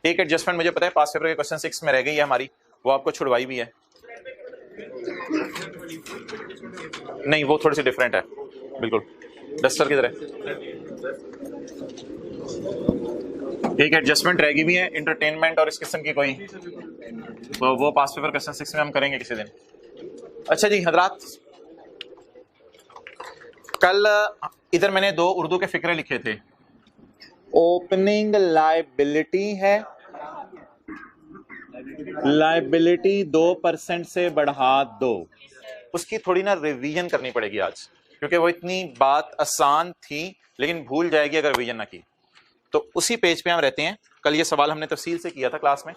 एक एडजस्टमेंट मुझे पता है पास पेपर के क्वेश्चन 6 में रह गई है हमारी, वो आपको छुड़वाई भी है। नहीं, वो थोड़ी सी डिफरेंट है बिल्कुल। डस्टर किधर है? एक एडजस्टमेंट रह गई भी है, एंटरटेनमेंट और इस किस्म की कोई, तो वो पास पेपर क्वेश्चन 6 में हम करेंगे किसी दिन। अच्छा जी हजरात, कल इधर मैंने 2 उर्दू के फिक्रे लिखे थे। ओपनिंग लायबिलिटी है, लायबिलिटी 2% से बढ़ा दो, उसकी थोड़ी ना रिवीजन करनी पड़ेगी आज, क्योंकि वो इतनी बात आसान थी लेकिन भूल जाएगी अगर रिवीजन ना की। तो उसी पेज पे हम रहते हैं। कल ये सवाल हमने तफसील से किया था क्लास में,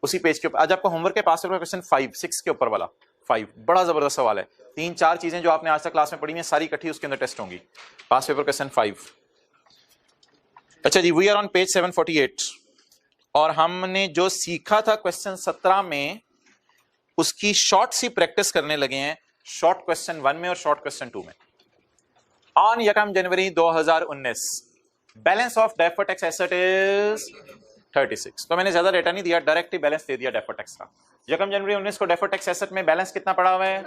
उसी पेज के ऊपर। आज आपको होमवर्क के पास पेपर क्वेश्चन 5-6 के ऊपर वाला 5 बड़ा जबरदस्त सवाल है। 3-4 चीजें जो आपने आज तक क्लास में पढ़ी हैं सारी इकट्ठी उसके अंदर टेस्ट होंगी। पास पेपर क्वेश्चन 5। अच्छा जी, वी आर ऑन पेज 748, और हमने जो सीखा था क्वेश्चन 17 में उसकी शॉर्ट सी प्रैक्टिस करने लगे हैं, शॉर्ट क्वेश्चन 1 में और शॉर्ट क्वेश्चन 2 में। On 1 January 2019 balance of defer tax asset is 36। तो मैंने ज्यादा डेटा नहीं दिया, डायरेक्ट ही बैलेंस दे दिया डेफर टैक्स का। 1 जनवरी 19 को डेफर टैक्स एसेट में बैलेंस कितना पड़ा हुआ है?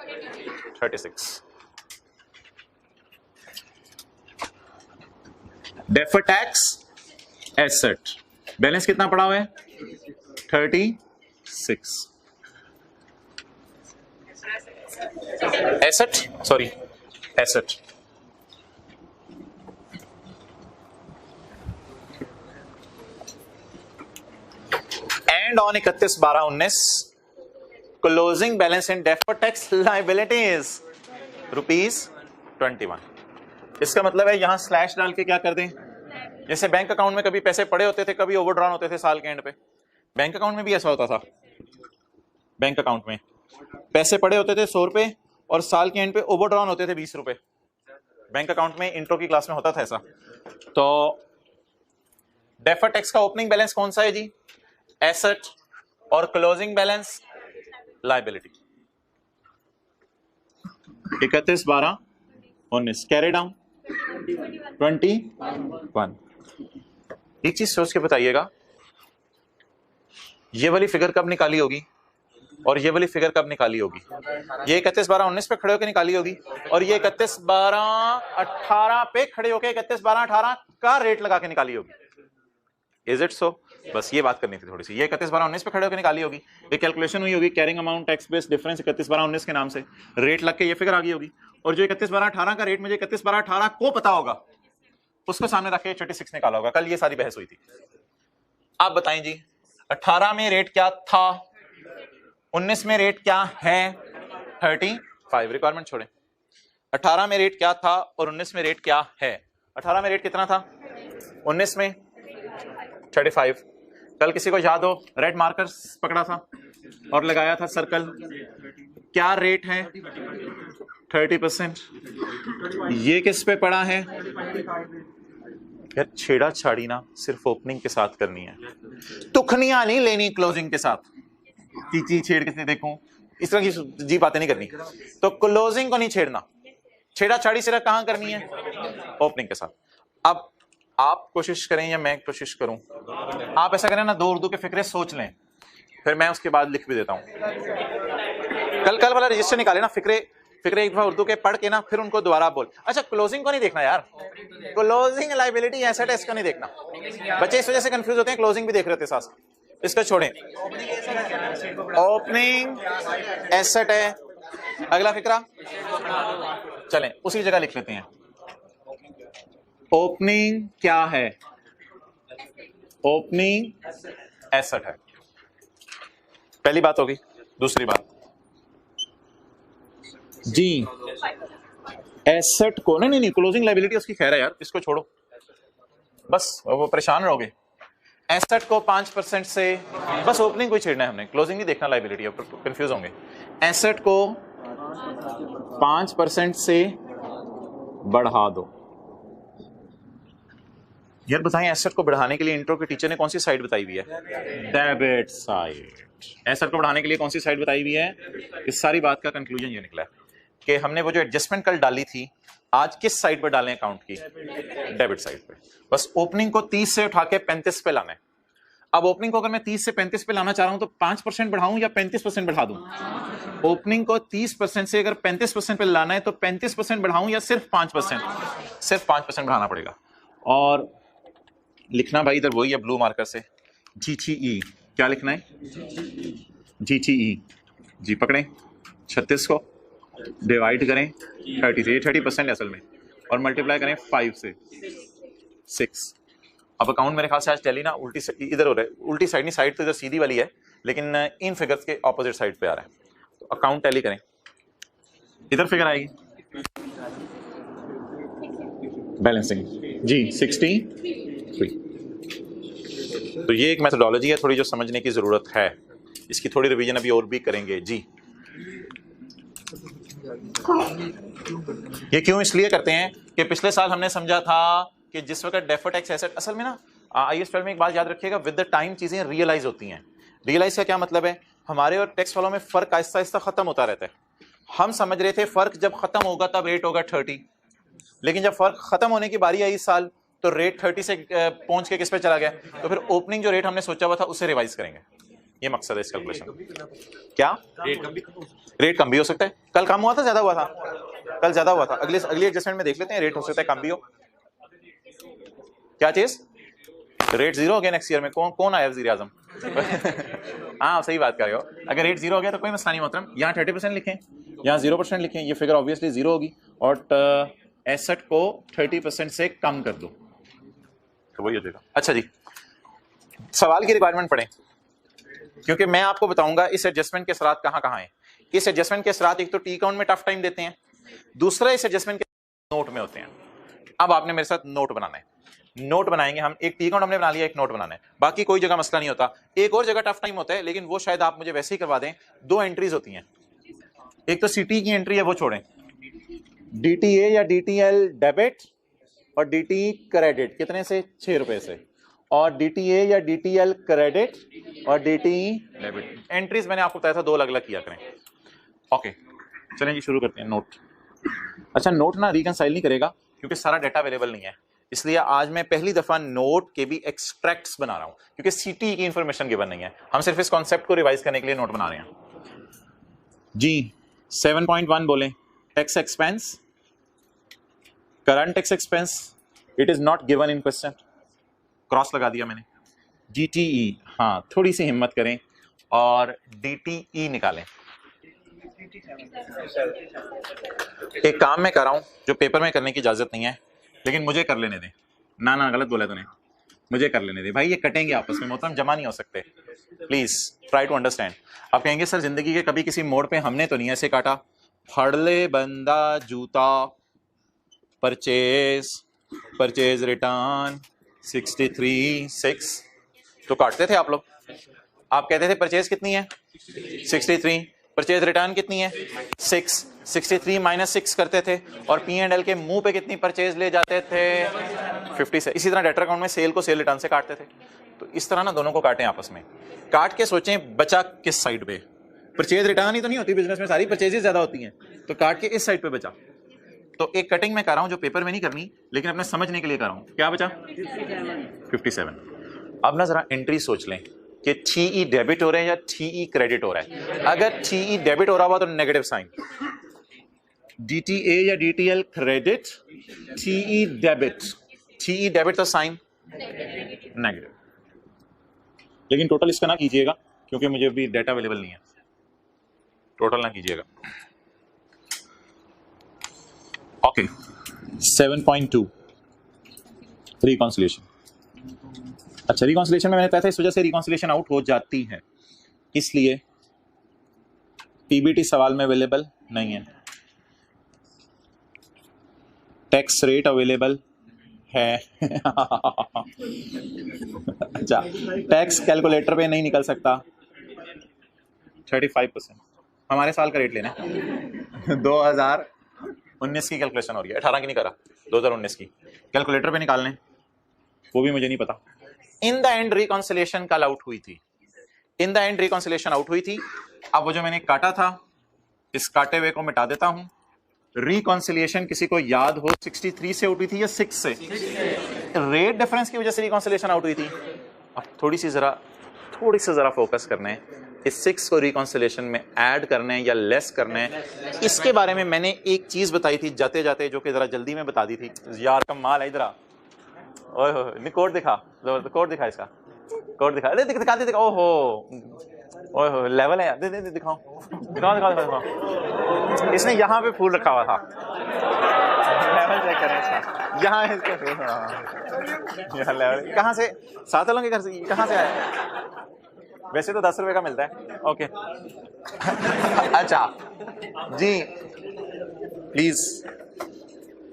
36। डेफर टैक्स एसेट बैलेंस कितना पड़ा हुआ है? 36। Asset, sorry asset. And on 31/12/19 closing balance in defer tax liabilities ₹21। इसका मतलब है यहां स्लैश डाल के क्या कर दें, जैसे बैंक अकाउंट में कभी पैसे पड़े होते थे, कभी ओवरड्रॉन होते थे साल के एंड पे। बैंक अकाउंट में भी ऐसा होता था, बैंक अकाउंट में पैसे पड़े होते थे 100 रुपए और साल के एंड पे ओवरड्रॉन होते थे 20 रुपए। बैंक अकाउंट में इंट्रो की क्लास में होता था ऐसा। तो डेफर टैक्स का ओपनिंग बैलेंस कौन सा है जी? एसेट, और closing balance liability. 31/12/19 carry down 21। एक चीज सोच के बताइएगा, ये वाली फिगर कब निकाली होगी और ये वाली फिगर कब निकाली होगी? ये 31/12/19 पे खड़े होकर निकाली होगी, और ये 31/12/18 पे खड़े होकर 31/12/18 का रेट लगा के निकाली होगी। Is it so? बस ये बात करनी थी थोड़ी सी। ये 31/12/19 पे खड़े होकर निकाली होगी, ये कैलकुलेशन हुई होगी, carrying amount tax base difference 31/12/19 के नाम से रेट लग के ये फिगर आ गई होगी, और जो 31/12/18 का रेट मुझे 31/12/18 को पता होगा उसको सामने रख के 36 निकाला होगा। कल ये सारी बहस हुई थी। आप बताएं जी, 18 में रेट क्या था, 19 में रेट क्या है? 35। रिक्वायरमेंट छोड़ें। 18 में रेट क्या था और 19 में रेट क्या है? 18 में रेट कितना था, 19 में 35। कल किसी को याद हो रेड मार्कर पकड़ा था और लगाया था सर्कल, क्या रेट है? 30%। ये किस पे पड़ा है यार? छेड़ा छाड़ी ना सिर्फ ओपनिंग के साथ करनी है, तुखनियां नहीं लेनी क्लोजिंग के साथ। चीची छेड़ के देखूं इस तरह की जी बातें नहीं करनी। तो क्लोजिंग को नहीं छेड़ना, छेड़ाछाड़ी सिर्फ कहां करनी है? ओपनिंग के साथ। अब आप कोशिश करें या मैं कोशिश करूं, आप ऐसा करें ना, 2 उर्दू के फिक्रे सोच लें, फिर मैं उसके बाद लिख भी देता हूं। कल वाला रजिस्टर निकाले ना, फिक्रे एक दफा उर्दू के पढ़ के ना, फिर उनको दोबारा बोल। अच्छा, क्लोजिंग को नहीं देखना यार, क्लोजिंग लायबिलिटी एसेट है, इसको नहीं देखना। बच्चे इस वजह से कंफ्यूज होते हैं, क्लोजिंग भी देख रहे थे साथ, इसको छोड़ें। ओपनिंग एसेट है। अगला फिक्रा चलें उसी जगह लिख लेते हैं। ओपनिंग क्या है? ओपनिंग एसेट है। पहली बात होगी। दूसरी बात जी, एसेट को नहीं क्लोजिंग लायबिलिटी उसकी खैर है यार, इसको छोड़ो, बस वो परेशान रहोगे। एसेट को 5% से, बस ओपनिंग को ही छेड़ना है हमने, क्लोजिंग नहीं देखना लायबिलिटी, अब कंफ्यूज होंगे। एसेट को 5% से बढ़ा दो। यार बताएं, एसेट को बढ़ाने के लिए इंट्रो के टीचर ने कौन सी साइड बताई हुई है? Debit side. एसेट को बढ़ाने के लिए कौन सी साइड बताई हुई है? इस सारी बात का कंक्लूजन ये निकला है कि हमने वो जो एडजस्टमेंट कल डाली थी, आज किस साइड पर डालें अकाउंट की? डेबिट साइड पे। बस ओपनिंग को 30 से उठा के 35 पे लाना है। अब ओपनिंग को अगर मैं 30 से 35 पे लाना चाह रहा हूं तो 5% बढ़ाऊं या 35% बढ़ा दूं? ओपनिंग को 30% से अगर 35% पे लाना है तो 35% बढ़ाऊं या सिर्फ 5%? सिर्फ 5% बढ़ाना पड़ेगा। और लिखना भाई इधर वही है ब्लू मार्कर से, GTE। क्या लिखना है? GTE। जी पकड़ें, 36 को डिवाइड करें 30 से, ये 30% असल में, और मल्टीप्लाई करें 5 से 6। अब अकाउंट मेरे ख्याल से आज टैली ना उल्टी इधर हो रहा है, उल्टी साइड नहीं, साइड तो इधर सीधी वाली है, लेकिन इन फिगर्स के ऑपोजिट साइड पे आ रहा है। तो अकाउंट टैली करें, इधर फिगर आएगी बैलेंसिंग जी 63। तो ये एक मेथोडोलॉजी है थोड़ी जो समझने की जरूरत है, इसकी थोड़ी रिवीजन अभी और भी करेंगे जी। ये क्यों इसलिए करते हैं कि पिछले साल हमने समझा था कि जिस वक्त डेफर्ड टैक्स एसेट, असल में ना IAS 12 में एक बात याद रखिएगा, विद द टाइम चीजें रियलाइज होती हैं। रियलाइज का क्या मतलब है? हमारे और टैक्स वालों में फर्क आहिस्ता आहिस्ता खत्म होता रहता है। हम समझ रहे थे फर्क जब खत्म होगा तब रेट होगा 30, लेकिन जब फर्क खत्म होने की बारी आई इस साल तो रेट 30 से पहुंच के किस पे चला गया, तो फिर ओपनिंग जो रेट हमने सोचा हुआ था उसे रिवाइज करेंगे। ये मकसद है इस कैलकुलेशन। क्या रेट कम भी हो सकता है? कल कम हुआ था, ज्यादा हुआ था? कल ज्यादा हुआ था। अगली एडजस्टमेंट में देख लेते हैं, रेट हो सकता है कम भी हो। क्या चीज? रेट 0 हो गया नेक्स्ट ईयर में? कौन आया वज़ीर आज़म? हाँ सही बात कर रहे हो। अगर रेट 0 हो गया तो कोई मसला नहीं मोहतरम, यहाँ 30% लिखें, यहाँ 0% लिखें, ये फिगर ऑब्वियसली 0 होगी, और एसेट को 30% से कम कर दो तो वही हो जाएगा। अच्छा जी, सवाल की रिक्वायरमेंट पढ़ें, क्योंकि मैं आपको बताऊंगा इस एडजस्टमेंट के असरात कहां कहां हैं। इस एडजस्टमेंट के असरात एक तो टी अकाउंट में टफ टाइम देते हैं, दूसरा इस एडजस्टमेंट के नोट में होते हैं। अब आपने मेरे साथ नोट बनाना है, नोट बनाएंगे हम। एक टी अकाउंट हमने बना लिया, एक नोट बनाना है, बाकी कोई जगह मसला नहीं होता। एक और जगह टफ टाइम होता है, लेकिन वो शायद आप मुझे वैसे ही करवा दें। 2 एंट्रीज होती हैं, एक तो सीटी की एंट्री है, वो छोड़ें, DTA या DTL डेबिट और DT क्रेडिट कितने से? 6 रुपए से, और DTA या DTL क्रेडिट और DT डेबिट। एंट्रीज मैंने आपको बताया था 2 अलग अलग किया करें। ओके चलें जी, शुरू करते हैं। नोट, अच्छा नोट ना रिकंसाइल नहीं करेगा क्योंकि सारा डाटा अवेलेबल नहीं है, इसलिए आज मैं पहली दफा नोट के भी एक्सट्रैक्ट्स बना रहा हूं, क्योंकि सीटी की इंफॉर्मेशन गिवन नहीं है। हम सिर्फ इस कॉन्सेप्ट को रिवाइज करने के लिए नोट बना रहे हैं जी। 7.1 बोलें, tax expense, current tax expense, it is not given in question, cross लगा दिया मैंने। GTE, हाँ थोड़ी सी हिम्मत करें और DTE निकालें। एक काम मैं कर रहा हूं जो पेपर में करने की इजाजत नहीं है, लेकिन मुझे कर लेने दें। ना गलत बोला तूने, मुझे कर लेने दे भाई, ये कटेंगे आपस में मोहतरम, जमा नहीं हो सकते। Please try to understand. आप कहेंगे सर जिंदगी के कभी किसी मोड़ पे हमने तो नहीं ऐसे काटा। फड़ ले बंदा जूता, परचेज रिटर्न 63.6 तो काटते थे आप लोग। आप कहते थे परचेज कितनी है? 63, परचेज रिटर्न कितनी है? 6, 63 माइनस 6 करते थे, और P&L के मुंह पे कितनी परचेज ले जाते थे? 50 से। इसी तरह डेटर अकाउंट में सेल को सेल रिटर्न से काटते थे। तो इस तरह ना दोनों को काटें आपस में, काट के सोचें बचा किस साइड पे। परचेज रिटर्न ही तो नहीं होती बिजनेस में, सारी परचेजेस ज्यादा होती हैं, तो काट के इस साइड पे बचा। तो एक कटिंग मैं कर रहा हूं जो पेपर में नहीं करनी, लेकिन अपने समझने के लिए कर रहा हूं। क्या बचा? 57। अब ना जरा एंट्री सोच लें कि TE डेबिट हो रहा है या TE क्रेडिट हो रहा है। अगर TE डेबिट हो रहा हुआ तो नेगेटिव साइन, DTA या DTL credit, TE debit, TE debit तो साइन नेगेटिव। लेकिन टोटल इसका ना कीजिएगा क्योंकि मुझे अभी डेटा अवेलेबल नहीं है, टोटल ना कीजिएगा। Okay 7.2 reconciliation. अच्छा, रिकॉन्सिलिएशन में मैंने बताया था इस वजह से रिकॉन्सिलिएशन आउट हो जाती है, इसलिए PBT सवाल में अवेलेबल नहीं है। टैक्स रेट अवेलेबल है अच्छा, टैक्स कैलकुलेटर पे नहीं निकल सकता। 35% हमारे साल का रेट लेना है 2019 की कैलकुलेशन हो रही है, 18 की नहीं करा, 2019 की कैलकुलेटर पे निकालने, वो भी मुझे नहीं पता। इन द एंड रिकॉन्सिलिएशन कल आउट हुई थी, इन द एंड रिकॉन्सिलिएशन आउट हुई थी। अब वो जो मैंने काटा था, इस काटे हुए को मिटा देता हूं। रिकॉन्सिलिएशन किसी को याद हो 63 से उठी थी या 6 से? रेट डिफरेंस की वजह से रिकॉन्सिलिएशन आउट हुई थी। अब थोड़ी सी जरा फोकस करना है, इस 6 को रिकॉन्सिलिएशन में ऐड करना है या लेस करना है। इसके बारे में मैंने एक चीज बताई थी जाते जाते, जो कि जरा जल्दी में बता दी थी। यार कमाल है, इधर आ, ओए कोड दिखा, कोड दिखा, इसका कोड दिखा, अरे दिखा दे, ओहो ओए हो लेवल है, दे दिखाओ। इसने यहाँ पे फूल रखा हुआ था, लेवल चेक करें इसका, यहाँ यहाँ लेवल कहाँ से, साथ वालों के घर से कहाँ से आया? वैसे तो 10 रुपए का मिलता है। ओके अच्छा जी, प्लीज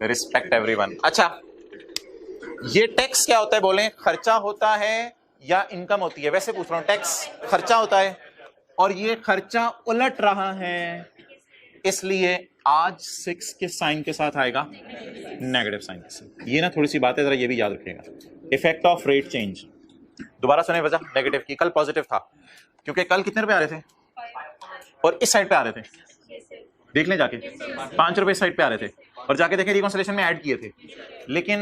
रिस्पेक्ट एवरीवन। अच्छा, ये टैक्स क्या होता है बोलें? खर्चा होता है या इनकम होती है? वैसे पूछ रहा हूं, टैक्स खर्चा होता है और ये खर्चा उलट रहा है, इसलिए आज 6 के साइन के साथ आएगा नेगेटिव साइन के साथ। ये ना थोड़ी सी बात है, जरा ये भी याद रखिएगा। इफेक्ट ऑफ रेट चेंज, दोबारा सुने वजह नेगेटिव की। कल पॉजिटिव था क्योंकि कल कितने रुपए आ रहे थे और इस साइड पे आ रहे थे, देख लें जाके 5 रुपए इस साइड पे आ रहे थे, और जाके देखें रिकॉन्सिलिएशन में ऐड किए थे। लेकिन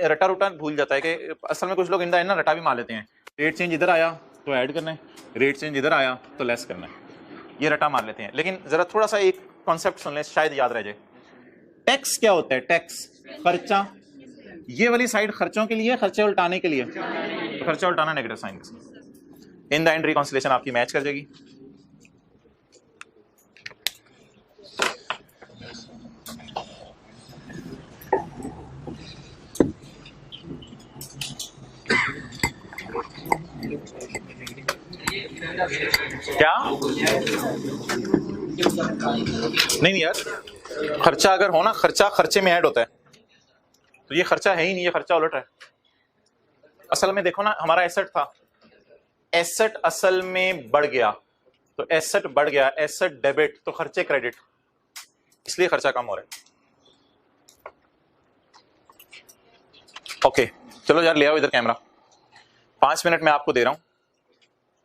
रटा रुटा भूल जाता है कि असल में कुछ लोग इन द एंड ना रटा भी मार लेते हैं। रेट चेंज इधर आया तो ऐड करना है, रेट चेंज इधर आया तो लेस करना है, ये रटा मार लेते हैं। लेकिन जरा थोड़ा सा एक कॉन्सेप्ट सुन लें, शायद याद रह जाए। टैक्स क्या होता है? टैक्स खर्चा, ये वाली साइड खर्चों के लिए, खर्चे उल्टाने के लिए, तो खर्चा उल्टाना negative sign. In the end reconciliation आपकी मैच कर जाएगी। क्या नहीं यार, खर्चा अगर हो ना, खर्चा खर्चे में ऐड होता है, तो ये खर्चा है ही नहीं, ये खर्चा उलट है। असल में देखो ना, हमारा एसेट था, एसेट असल में बढ़ गया, तो एसेट बढ़ गया, एसेट डेबिट तो खर्चे क्रेडिट, इसलिए खर्चा कम हो रहा है। ओके चलो यार ले आओ इधर कैमरा, 5 मिनट में आपको दे रहा हूं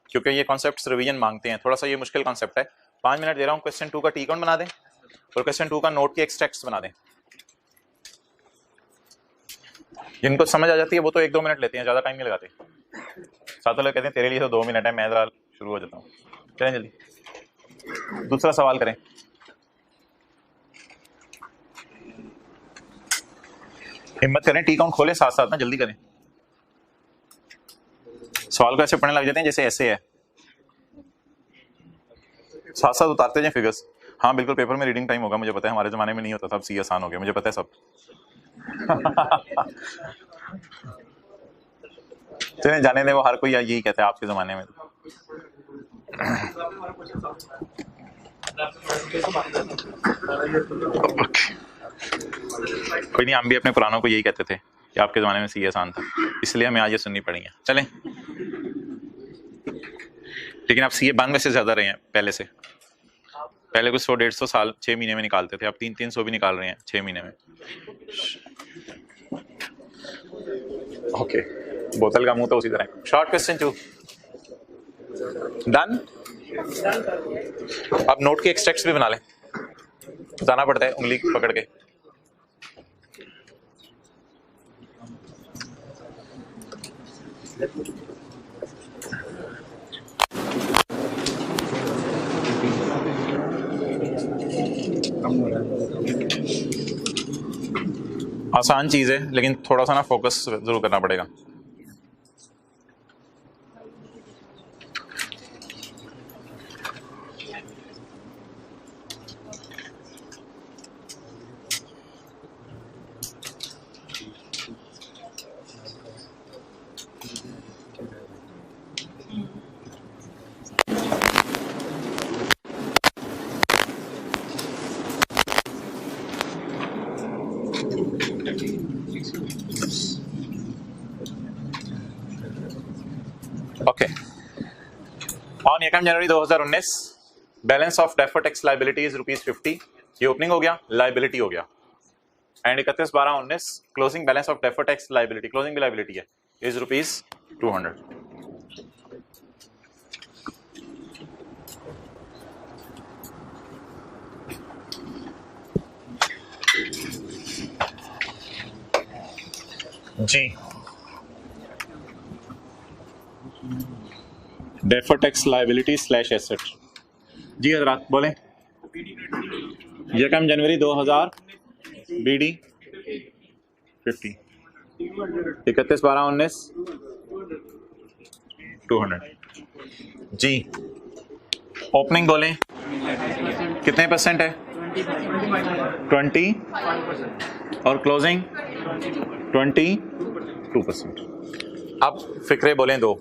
क्योंकि ये कॉन्सेप्ट्स रिवीजन मांगते हैं, थोड़ा सा ये मुश्किल कॉन्सेप्ट है। 5 मिनट दे रहा हूं, क्वेश्चन 2 का टी काउंट बना दें और क्वेश्चन 2 का नोट के एक्सट्रैक्ट्स बना दें। जिनको समझ आ जाती है वो तो 1-2 मिनट लेते हैं, ज्यादा टाइम नहीं लगाते। साथ लोग कहते हैं तेरे लिए तो 2 मिनट है, मैं जरा शुरू हो जाता हूँ। चलें जल्दी, दूसरा सवाल करें। हिम्मत करें, टी काउंट खोलें, साथ साथ ना जल्दी करें। सवाल को ऐसे पढ़ने लग जाते हैं जैसे ऐसे है, साथ साथ उतारते जाएं फिगर्स। हाँ बिल्कुल, पेपर में रीडिंग टाइम होगा, मुझे पता है, हमारे जमाने में नहीं होता था, अब सी आसान हो गया, मुझे पता है सब। चलिए जाने दें, वो हर कोई यही कहता है आपके जमाने में। कोई नहीं, हम भी अपने पुरानों को यही कहते थे कि आपके जमाने में सी आसान था, इसलिए हमें आज ये सुननी पड़ी है। चलें, लेकिन आप सीए 92 से ज्यादा रहे हैं पहले से। पहले कुछ 100-150 साल 6 महीने में निकालते थे, अब 300 भी निकाल रहे हैं 6 महीने में। ओके, बोतल का मुंह तो उसी तरह। Short question 2 done. अब नोट के एक्सट्रैक्ट्स भी बना लें, बताना पड़ता है उंगली पकड़ के। आसान चीज है लेकिन थोड़ा सा ना फोकस जरूर करना पड़ेगा। ओके, ऑन एकम जनवरी 2019 balance of deferred tax liability is ₹50। ये ओपनिंग हो गया, लायबिलिटी हो गया। And 31/12/19 closing balance of deferred tax liability, closing भी लायबिलिटी है, इज ₹200। जी, deferred tax liability slash asset. जी हजरात बोलें। यकम जनवरी 2000 BD 50, 31/12/19 200। जी, ओपनिंग बोलें कितने परसेंट है? 20 और क्लोजिंग 22%। अब फिक्रे बोलें दो,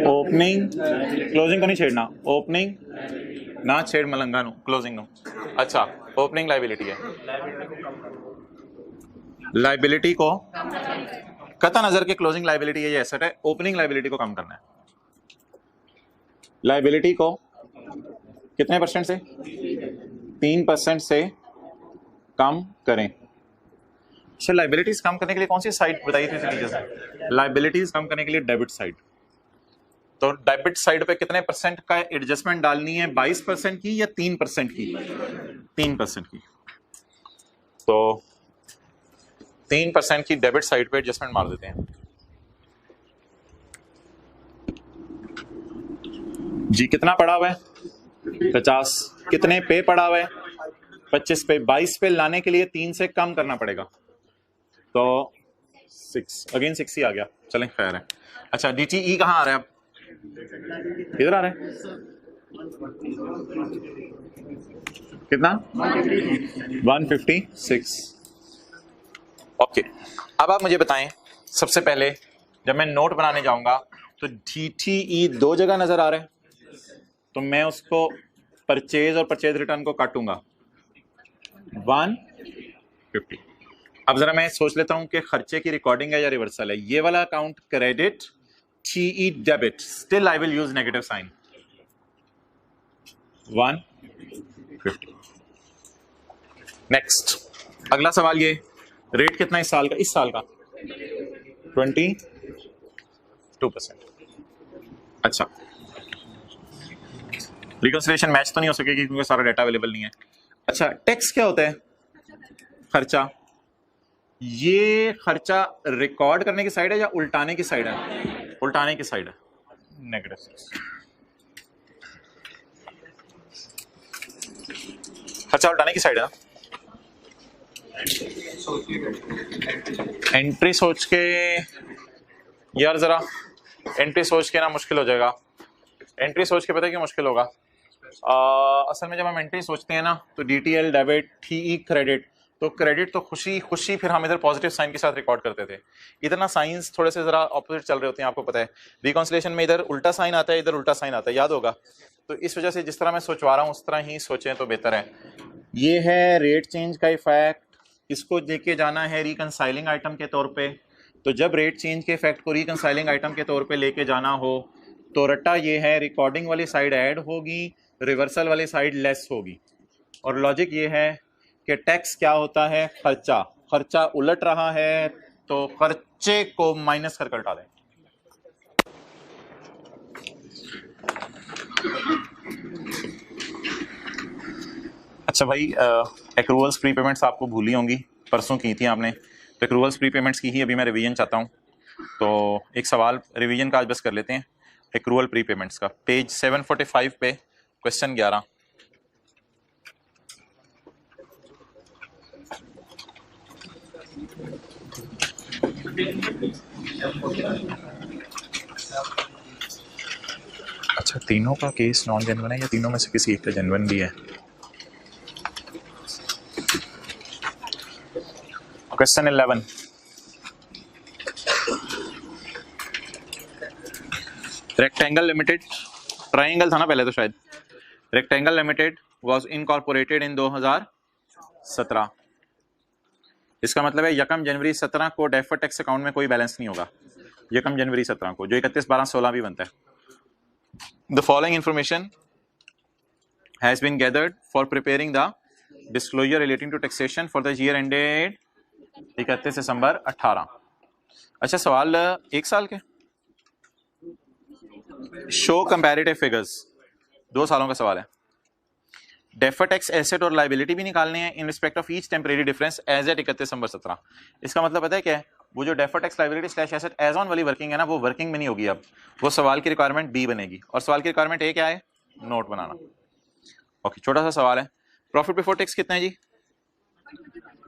ओपनिंग क्लोजिंग को नहीं छेड़ना, ओपनिंग ना छेड़ मलंगा नु, क्लोजिंग नु। अच्छा, ओपनिंग लायबिलिटी है, लायबिलिटी को कता नजर के क्लोजिंग लायबिलिटी है, ये एसेट है, ओपनिंग लायबिलिटी को कम करना है। लायबिलिटी को कितने परसेंट से? 3% से कम करें। अच्छा, लायबिलिटीज कम करने के लिए कौन सी साइड बताई थी टीचर्स ने? लायबिलिटीज कम करने के लिए डेबिट साइड। तो डेबिट साइड पे कितने परसेंट का एडजस्टमेंट डालनी है? 22% की या 3% की? 3% की। तो 3% की डेबिट साइड पे एडजस्टमेंट मार देते हैं। जी, कितना पड़ा हुआ है? 50। कितने पे पड़ा हुआ है? 25 पे। 22 पे लाने के लिए 3 से कम करना पड़ेगा, तो 6, अगेन 6 ही आ गया। चलें, खैर है। अच्छा, DTE कहाँ आ रहा है? अब इधर आ रहा है, कितना? 156। ओके, अब आप मुझे बताएं, सबसे पहले जब मैं नोट बनाने जाऊंगा तो DTE 2 जगह नजर आ रहा है, तो मैं उसको परचेज और परचेज रिटर्न को काटूंगा 150। अब जरा मैं सोच लेता हूं कि खर्चे की रिकॉर्डिंग है या रिवर्सल है। ये वाला account credit, TE debit, still I will use negative sign 150। Next, अगला सवाल, ये रेट कितना इस साल का? इस साल का 22%। अच्छा, रिकंसिलिएशन मैच तो नहीं हो सकेगी क्योंकि सारा डाटा अवेलेबल नहीं है। अच्छा, टैक्स क्या होता है? खर्चा। ये खर्चा रिकॉर्ड करने की साइड है या उल्टाने की साइड है? उल्टाने की साइड है, नेगेटिव। खर्चा उल्टाने की साइड है। एंट्री सोच के यार, जरा एंट्री सोच के ना मुश्किल हो जाएगा। एंट्री सोच के पता है क्यों मुश्किल होगा? असल में जब हम एंट्री सोचते हैं ना, तो DTL डेबिट, TE क्रेडिट, तो क्रेडिट तो खुशी खुशी फिर हम इधर पॉजिटिव साइन के साथ रिकॉर्ड करते थे। इधर ना साइंस थोड़े से जरा ऑपोजिट चल रहे होते हैं, आपको पता है। रिकॉन्सिलिएशन में इधर उल्टा साइन आता है, इधर उल्टा साइन आता है, याद होगा। तो इस वजह से जिस तरह मैं सोचवा रहा हूँ उस तरह ही सोचें तो बेहतर है। ये है रेट चेंज का इफेक्ट, इसको लेके जाना है रिकंसाइलिंग आइटम के तौर पे। तो जब रेट चेंज के इफेक्ट को रिकंसाइलिंग आइटम के तौर पे लेके जाना हो तो रट्टा ये है, रिकॉर्डिंग वाली साइड ऐड होगी, रिवर्सल वाली साइड लेस होगी। और लॉजिक ये है कि टैक्स क्या होता है? खर्चा। खर्चा उलट रहा है तो खर्चे को माइनस करके उल्टा दें। अच्छा भाई, एक्रूवल्स प्री पेमेंट्स आपको भूली होंगी, परसों की थी आपने, तो एक्रूवल्स प्री पेमेंट्स की ही अभी मैं रिवीजन चाहता हूँ। तो एक सवाल रिवीजन का आज बस कर लेते हैं, एक्रूवल प्री पेमेंट्स का, पेज 745 पे क्वेश्चन 11। अच्छा, तीनों का केस नॉन जेन्युइन है या तीनों में से किसी एक का जेन्युइन भी है? क्वेश्चन 11, रेक्टेंगल लिमिटेड, ट्राइंगल था ना पहले तो शायद, rectangle limited was incorporated in 2017। इसका मतलब है यकम जनवरी 17 को डेफर्ड टैक्स अकाउंट में कोई बैलेंस नहीं होगा, यकम जनवरी 17 को, जो 31/12/16 भी बनता है। The following information has been gathered for preparing the disclosure relating to taxation for the year ended 31 December 18। अच्छा, सवाल 1 साल के, शो कंपैरेटिव फिगर्स, 2 सालों का सवाल है। डेफर्ड टैक्स एसेट और लायबिलिटी भी निकालने हैं in respect of each temporary difference as at 31 December 17। इसका मतलब पता है क्या है, वो जो deferred tax liability slash asset as on वाली वर्किंग है ना, वो वर्किंग में नहीं होगी, अब वो सवाल की रिक्वायरमेंट बी बनेगी, और सवाल की रिक्वायरमेंट ए क्या है, नोट बनाना। ओके, छोटा सा सवाल है, प्रॉफिट बिफोर टैक्स कितना है जी?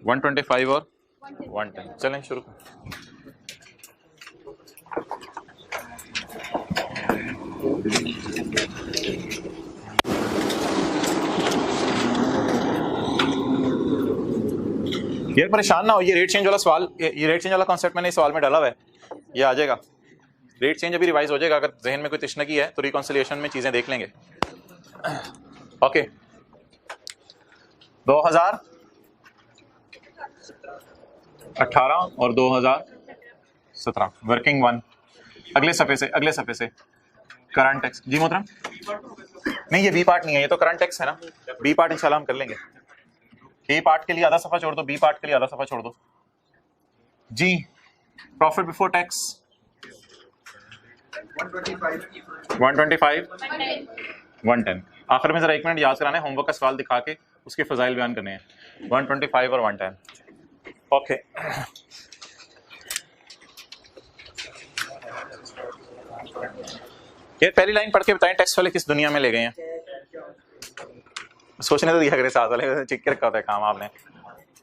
125 और 110। चलें शुरू। यार परेशान ना हो, ये रेट चेंज वाला सवाल, ये रेट चेंज वाला कॉन्सेप्ट मैंने इस सवाल में डाला हुआ है, ये आ जाएगा। रेट चेंज अभी रिवाइज हो जाएगा, अगर जहन में कोई तशनगी है तो रिकॉन्सिलिएशन में चीजें देख लेंगे। ओके, 2018 और 2017 वर्किंग वन। अगले सफे से करंट टैक्स। जी मोहतरम, नहीं ये बी पार्ट नहीं है, ये तो करंट टैक्स है ना, बी पार्ट इंशाल्लाह हम कर लेंगे। ए पार्ट के लिए आधा सफा छोड़ दो, बी पार्ट के लिए आधा सफा छोड़ दो जी। Profit before tax 125 110। आखिर में जरा 1 मिनट याद कराना है, होमवर्क का सवाल दिखा के उसके फजाइल बयान करने हैं। 125 और 110। ओके, ये पहली लाइन पढ़ के बताएं, टैक्स वाले किस दुनिया में ले गए हैं? सोचने तो दिया करे, साथ वाले चिक के रखा होता है काम आपने,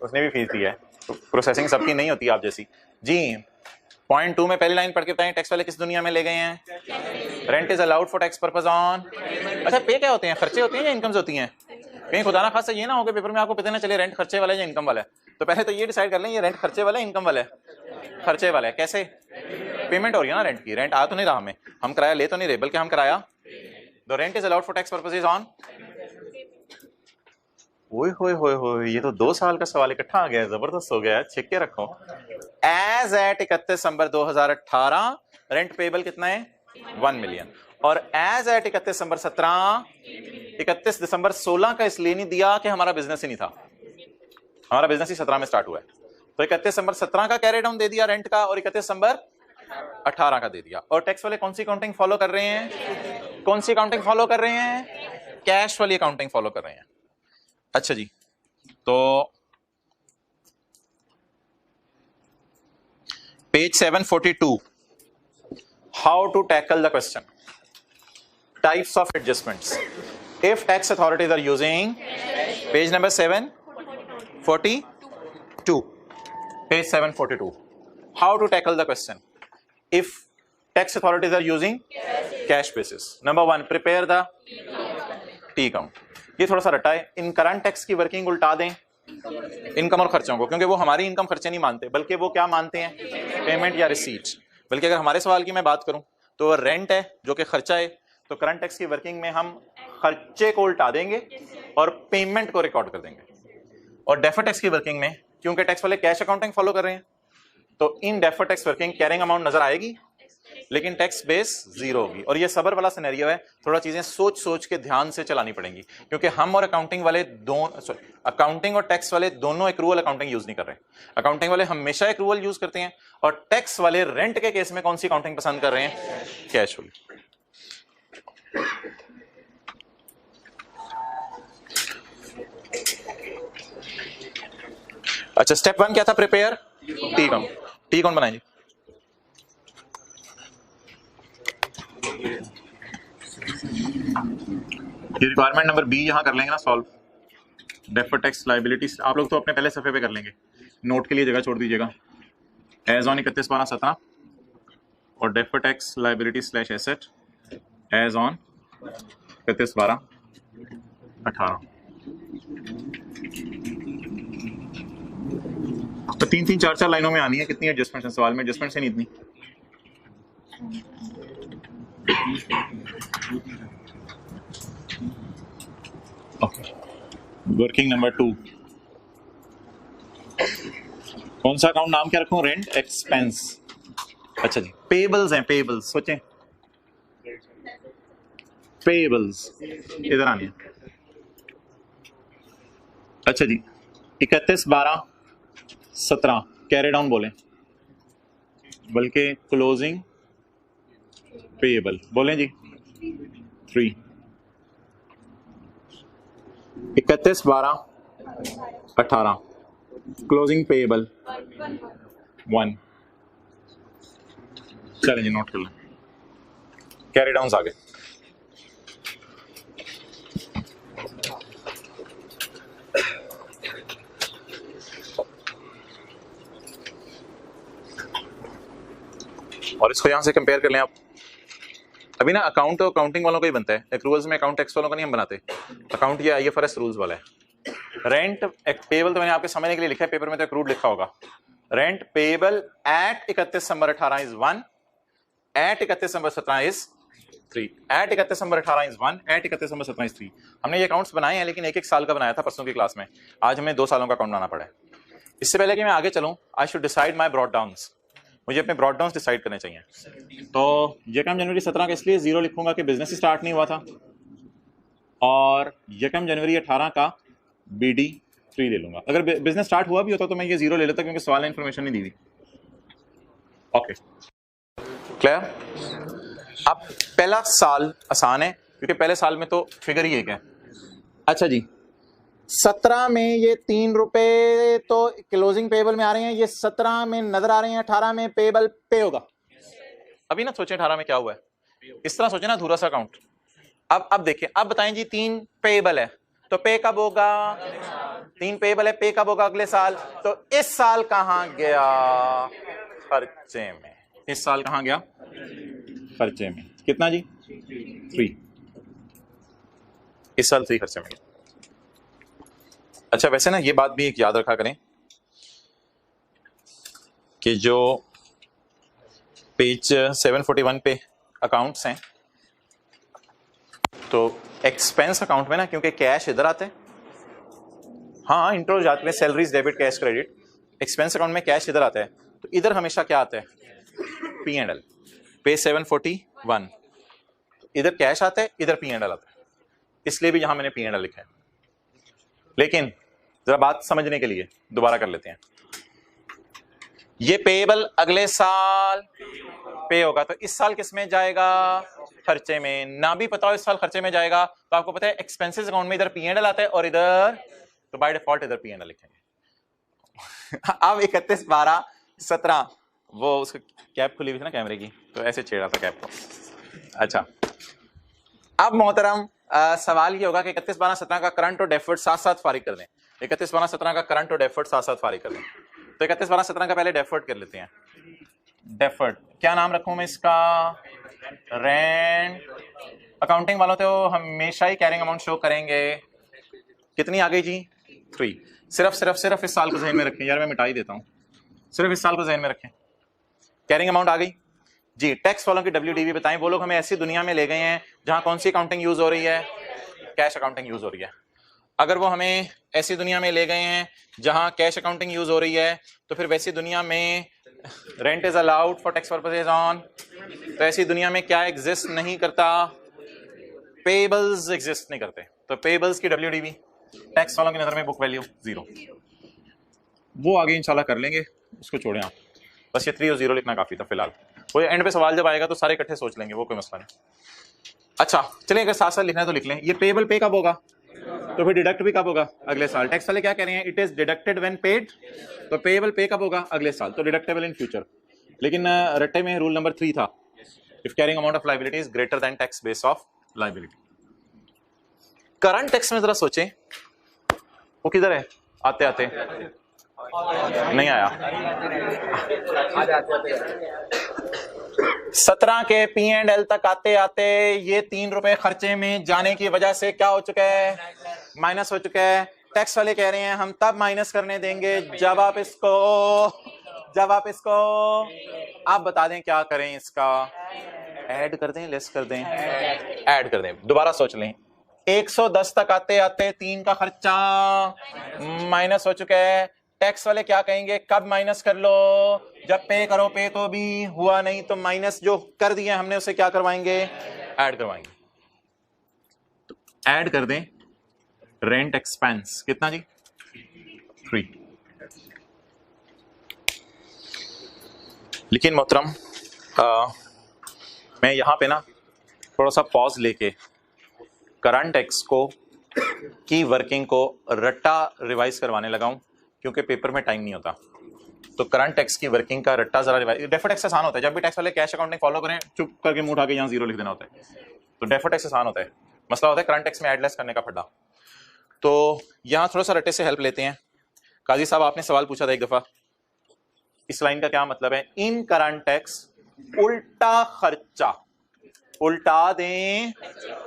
उसने भी फीस दिया है, तो प्रोसेसिंग सबकी नहीं होती आप जैसी जी। पॉइंट 2 में पहली लाइन पढ़ के बताएं, टैक्स वाले किस दुनिया में ले गए हैं? Rent is allowed for tax purpose on. अच्छा, पे क्या होते हैं, खर्चे होते हैं या इनकम्स होती हैं? कहीं खुदा ना खासा ये ना हो कि पेपर में आपको पता ना चले रेंट खर्चे वाला है या इनकम वाला है, तो पहले तो ये डिसाइड कर लें ये रेंट खर्चे वाला है इनकम वाला है? खर्चे वाला है। कैसे? पेमेंट हो रही है ना रेंट की, रेंट आ तो नहीं रहा हमें, हम किराया ले तो नहीं रहे, बल्कि हम किराया, the rent is allowed for tax purposes on. ओए होए होए होए, ये तो 2 साल का सवाल इकट्ठा आ गया, जबरदस्त हो गया है, चेक के रखो। As at 31 December 2018 rent payable कितना है? 1 मिलियन। और एज एट 31 दिसंबर 17, 31 दिसंबर 16 का इसलिए नहीं दिया कि हमारा बिजनेस ही नहीं था, हमारा बिजनेस ही 17 में स्टार्ट हुआ है, तो 31 दिसंबर 17 का कैरी डाउन दे दिया रेंट का, और 31 दिसंबर 18 का दे दिया। और टैक्स वाले कौन सी अकाउंटिंग फॉलो कर रहे हैं? कौन सी अकाउंटिंग फॉलो कर रहे हैं? कैश वाली अकाउंटिंग फॉलो कर रहे हैं। अच्छा जी, तो page 742, how to tackle the question, types of adjustments if tax authorities are using, page number 742, page 742, how to tackle the question if tax authorities are using cash basis. Number 1, prepare the T account. ये थोड़ा सा रटा है, in current tax की working उल्टा दें income और खर्चों को, क्योंकि वो हमारी इनकम खर्चे नहीं मानते, बल्कि वो क्या मानते हैं? पेमेंट या रिसीट। बल्कि अगर हमारे सवाल की मैं बात करूं तो रेंट है जो कि खर्चा है, तो करंट टैक्स की वर्किंग में हम खर्चे को उल्टा देंगे और पेमेंट को रिकॉर्ड कर देंगे। और डेफर्ड टैक्स की वर्किंग में, क्योंकि टैक्स वाले कैश अकाउंटिंग फॉलो कर रहे हैं, तो in deferred tax working carrying amount नजर आएगी लेकिन टैक्स बेस 0 होगी। और ये सबर वाला सिनेरियो है, थोड़ा चीजें सोच सोच के ध्यान से चलानी पड़ेंगी, क्योंकि हम और अकाउंटिंग वाले अकाउंटिंग और टैक्स वाले दोनों एक्रूवल अकाउंटिंग यूज नहीं कर रहे। अकाउंटिंग वाले हमेशा एक्रूवल यूज करते हैं, और टैक्स वाले रेंट के केस में कौन सी अकाउंटिंग पसंद कर रहे हैं? कैश वाली। अच्छा, स्टेप 1 क्या था? Prepare T account. T account बनाएंगे। ये रिक्वायरमेंट नंबर बी यहां कर लेंगे ना सॉल्व। डेफर्ड टैक्स लायबिलिटीज आप लोग तो अपने पहले सफे पे कर लेंगे, नोट के लिए जगह छोड़ दीजिएगा। एज ऑन 31/12/17 और deferred tax liability slash asset as on 31/12/18। तो 3-3 4-4 लाइनों में आनी है। कितनी एडजस्टमेंट है सवाल में? एडजस्टमेंट से नहीं इतनी। वर्किंग नंबर 2 कौन सा अकाउंट नाम क्या रखूं? Rent expense. अच्छा जी, पेबल्स हैं। पेबल्स सोचें, पेबल्स इधर आनी है। अच्छा जी, 31/12/17 कैरी डाउन बोलें, बल्कि क्लोजिंग पेएबल बोलें जी। 3 31/12/18 क्लोजिंग पेएबल 1। चलें जी, नोट कर लें। कैरी डाउन आगे। और इसको यहां से कंपेयर कर लें आप। अभी ना अकाउंट तो अकाउंटिंग वालों का ही बनता है, एक्रूअल्स में अकाउंट टैक्स वालों का नहीं हम बनाते। अकाउंट ये आईएफआरएस रूल्स वाला है। रेंट पेएबल तो मैंने आपके समझने के लिए लिखा है, पेपर में तो एक्रूड लिखा होगा। Rent payable at 31/12/18 is 1, at 31/12/17 is 3, at 31/12/18 is 1, at 31/12/17 is 3। हमने ये अकाउंट्स बनाए हैं, लेकिन एक एक साल का बनाया था परसों की क्लास में। आज हमें 2 सालों का अकाउंट बनाना पड़ा है। इससे पहले कि मैं आगे चलूं, I should decide my broad downs. मुझे अपने ब्रॉड डाउन्स डिसाइड करने चाहिए। तो यकम जनवरी 17 का इसलिए 0 लिखूंगा कि बिजनेस स्टार्ट नहीं हुआ था, और यकम जनवरी 18 का BD 3 ले लूंगा। अगर बिजनेस स्टार्ट हुआ भी होता तो मैं ये 0 ले लेता, क्योंकि सवाल ने इन्फॉर्मेशन नहीं दी थी। Okay, clear? अब पहला साल आसान है, क्योंकि पहले साल में तो फिगर ही एक है। अच्छा जी, 17 में ये 3 रुपए तो क्लोजिंग पेबल में आ रहे हैं, ये 17 में नजर आ रहे हैं, 18 में पेबल पे होगा। अभी ना सोचें 18 में क्या हुआ है, इस तरह सोचें ना, अधूरा सा अकाउंट। अब देखें, अब बताएं जी, 3 पेबल है तो पे कब होगा? 3 पेबल है, पे कब होगा? अगले साल। तो इस साल कहां गया? खर्चे में। इस साल कहां गया? खर्चे में। कितना जी? 3। इस साल 3 खर्चे में। अच्छा, वैसे ना ये बात भी एक याद रखा करें कि जो पेज 741 पे अकाउंट्स हैं, तो एक्सपेंस अकाउंट में ना, क्योंकि कैश इधर आते हैं, हाँ इंट्रो जाते हैं, salaries debit cash credit. Expense account में कैश इधर आता है, तो इधर हमेशा क्या आता है? P&L। पेज 741 इधर कैश आता है, इधर P&L आता है, इसलिए भी यहां मैंने P&L लिखा है। लेकिन जरा बात समझने के लिए दोबारा कर लेते हैं। ये पेएबल अगले साल पे होगा, तो इस साल किस में जाएगा? खर्चे में। ना भी पता हो इस साल खर्चे में जाएगा, तो आपको पता है एक्सपेंसेस अकाउंट में इधर P&L आता है और इधर, तो बाय डिफॉल्ट इधर P&L लिखेंगे। अब 31/12/17 वो उसकी कैप खुली हुई थी ना कैमरे की, तो ऐसे छेड़ा था कैप को। अच्छा, अब मोहतरम सवाल ये होगा कि 31/12/17 का करंट और डेफर्ड साथ साथ फारिग कर दें। 31/12/17 का करंट और डेफर्ड साथ साथ फारिग कर दें। तो 31/12/17 का पहले डेफर्ड कर लेते हैं। डेफर्ड क्या नाम रखूं मैं इसका? रेंट। अकाउंटिंग वालों तो हमेशा ही कैरिंग अमाउंट शो करेंगे। कितनी आ गई जी? 3। सिर्फ इस साल को ज़हन में रखें यार, मैं मिटा ही देता हूं। सिर्फ इस साल को ज़हन में रखें। कैरिंग अमाउंट आ गई जी। टैक्स वालों की WDV बताएं। वो लोग हमें ऐसी दुनिया में ले गए हैं जहां कौन सी अकाउंटिंग यूज हो रही है? कैश अकाउंटिंग यूज हो रही है। अगर वो हमें ऐसी दुनिया में ले गए हैं जहां कैश अकाउंटिंग यूज हो रही है, तो फिर वैसी दुनिया में rent is allowed for tax purposes on, तो ऐसी दुनिया में क्या एग्जिस्ट नहीं करता? पेबल्स एग्जिस्ट नहीं करते। तो पेबल्स की WDV टैक्स वालों की नजर में बुक वैल्यू 0। वो आगे इंशाल्लाह कर लेंगे, उसको छोड़ें आप। बस ये 3 और 0 लिखना काफी था फिलहाल। वो एंड पे सवाल जब आएगा तो सारे इकट्ठे सोच लेंगे, वो कोई मसला नहीं। अच्छा चलिए, अगर साथ साथ लिखना है तो लिख लें। ये पेबल पे कब होगा? तो फिर डिडक्ट भी कब होगा? अगले साल। टैक्स वाले क्या कह रहे हैं? It is deducted when paid, तो पेएबल पे कब होगा? अगले साल, तो डिडक्टेबल इन फ्यूचर। लेकिन रट्टे में रूल नंबर 3 था, if carrying amount of liability is greater than tax base of liability. Current tax में जरा सोचें, वो किधर है? आते आते नहीं आया। 17 के P&L तक आते आते ये 3 रुपए खर्चे में जाने की वजह से क्या हो चुका है? माइनस हो चुका है। टैक्स वाले कह रहे हैं हम तब माइनस करने देंगे जब आप इसको आप बता दें क्या करें, इसका ऐड कर दें, लेस कर दें, ऐड कर दें। दोबारा सोच लें, 110 तक आते आते 3 का खर्चा माइनस हो चुका है। टैक्स वाले क्या कहेंगे? कब माइनस कर लो? जब पे करो। पे तो भी हुआ नहीं, तो माइनस जो कर दिया हमने उसे क्या करवाएंगे? ऐड करवाएंगे। तो ऐड कर दें रेंट एक्सपेंस, कितना जी? 3। लेकिन मोहतरम मैं यहां पे ना थोड़ा सा पॉज लेके करंट टैक्स को की वर्किंग को रट्टा रिवाइज करवाने लगा हूं, क्योंकि पेपर में टाइम नहीं होता। तो करंट टैक्स की वर्किंग का रट्टा जरा रिवाइज। डेफर्ड टैक्स आसान होता है, जब भी टैक्स वाले कैश अकाउंटिंग फॉलो करें चुप करके मुंह उठा के यहाँ 0 लिख देना होता है। तो डेफर्ड टैक्स आसान होता है, मसला होता है करंट टैक्स में एडलेस करने का फड्डा। तो यहाँ थोड़ा सा रट्टे से हेल्प लेते हैं। काजी साहब आपने सवाल पूछा था एक दफा, इस लाइन का क्या मतलब है? इन करंट टैक्स उल्टा खर्चा, उल्टा दें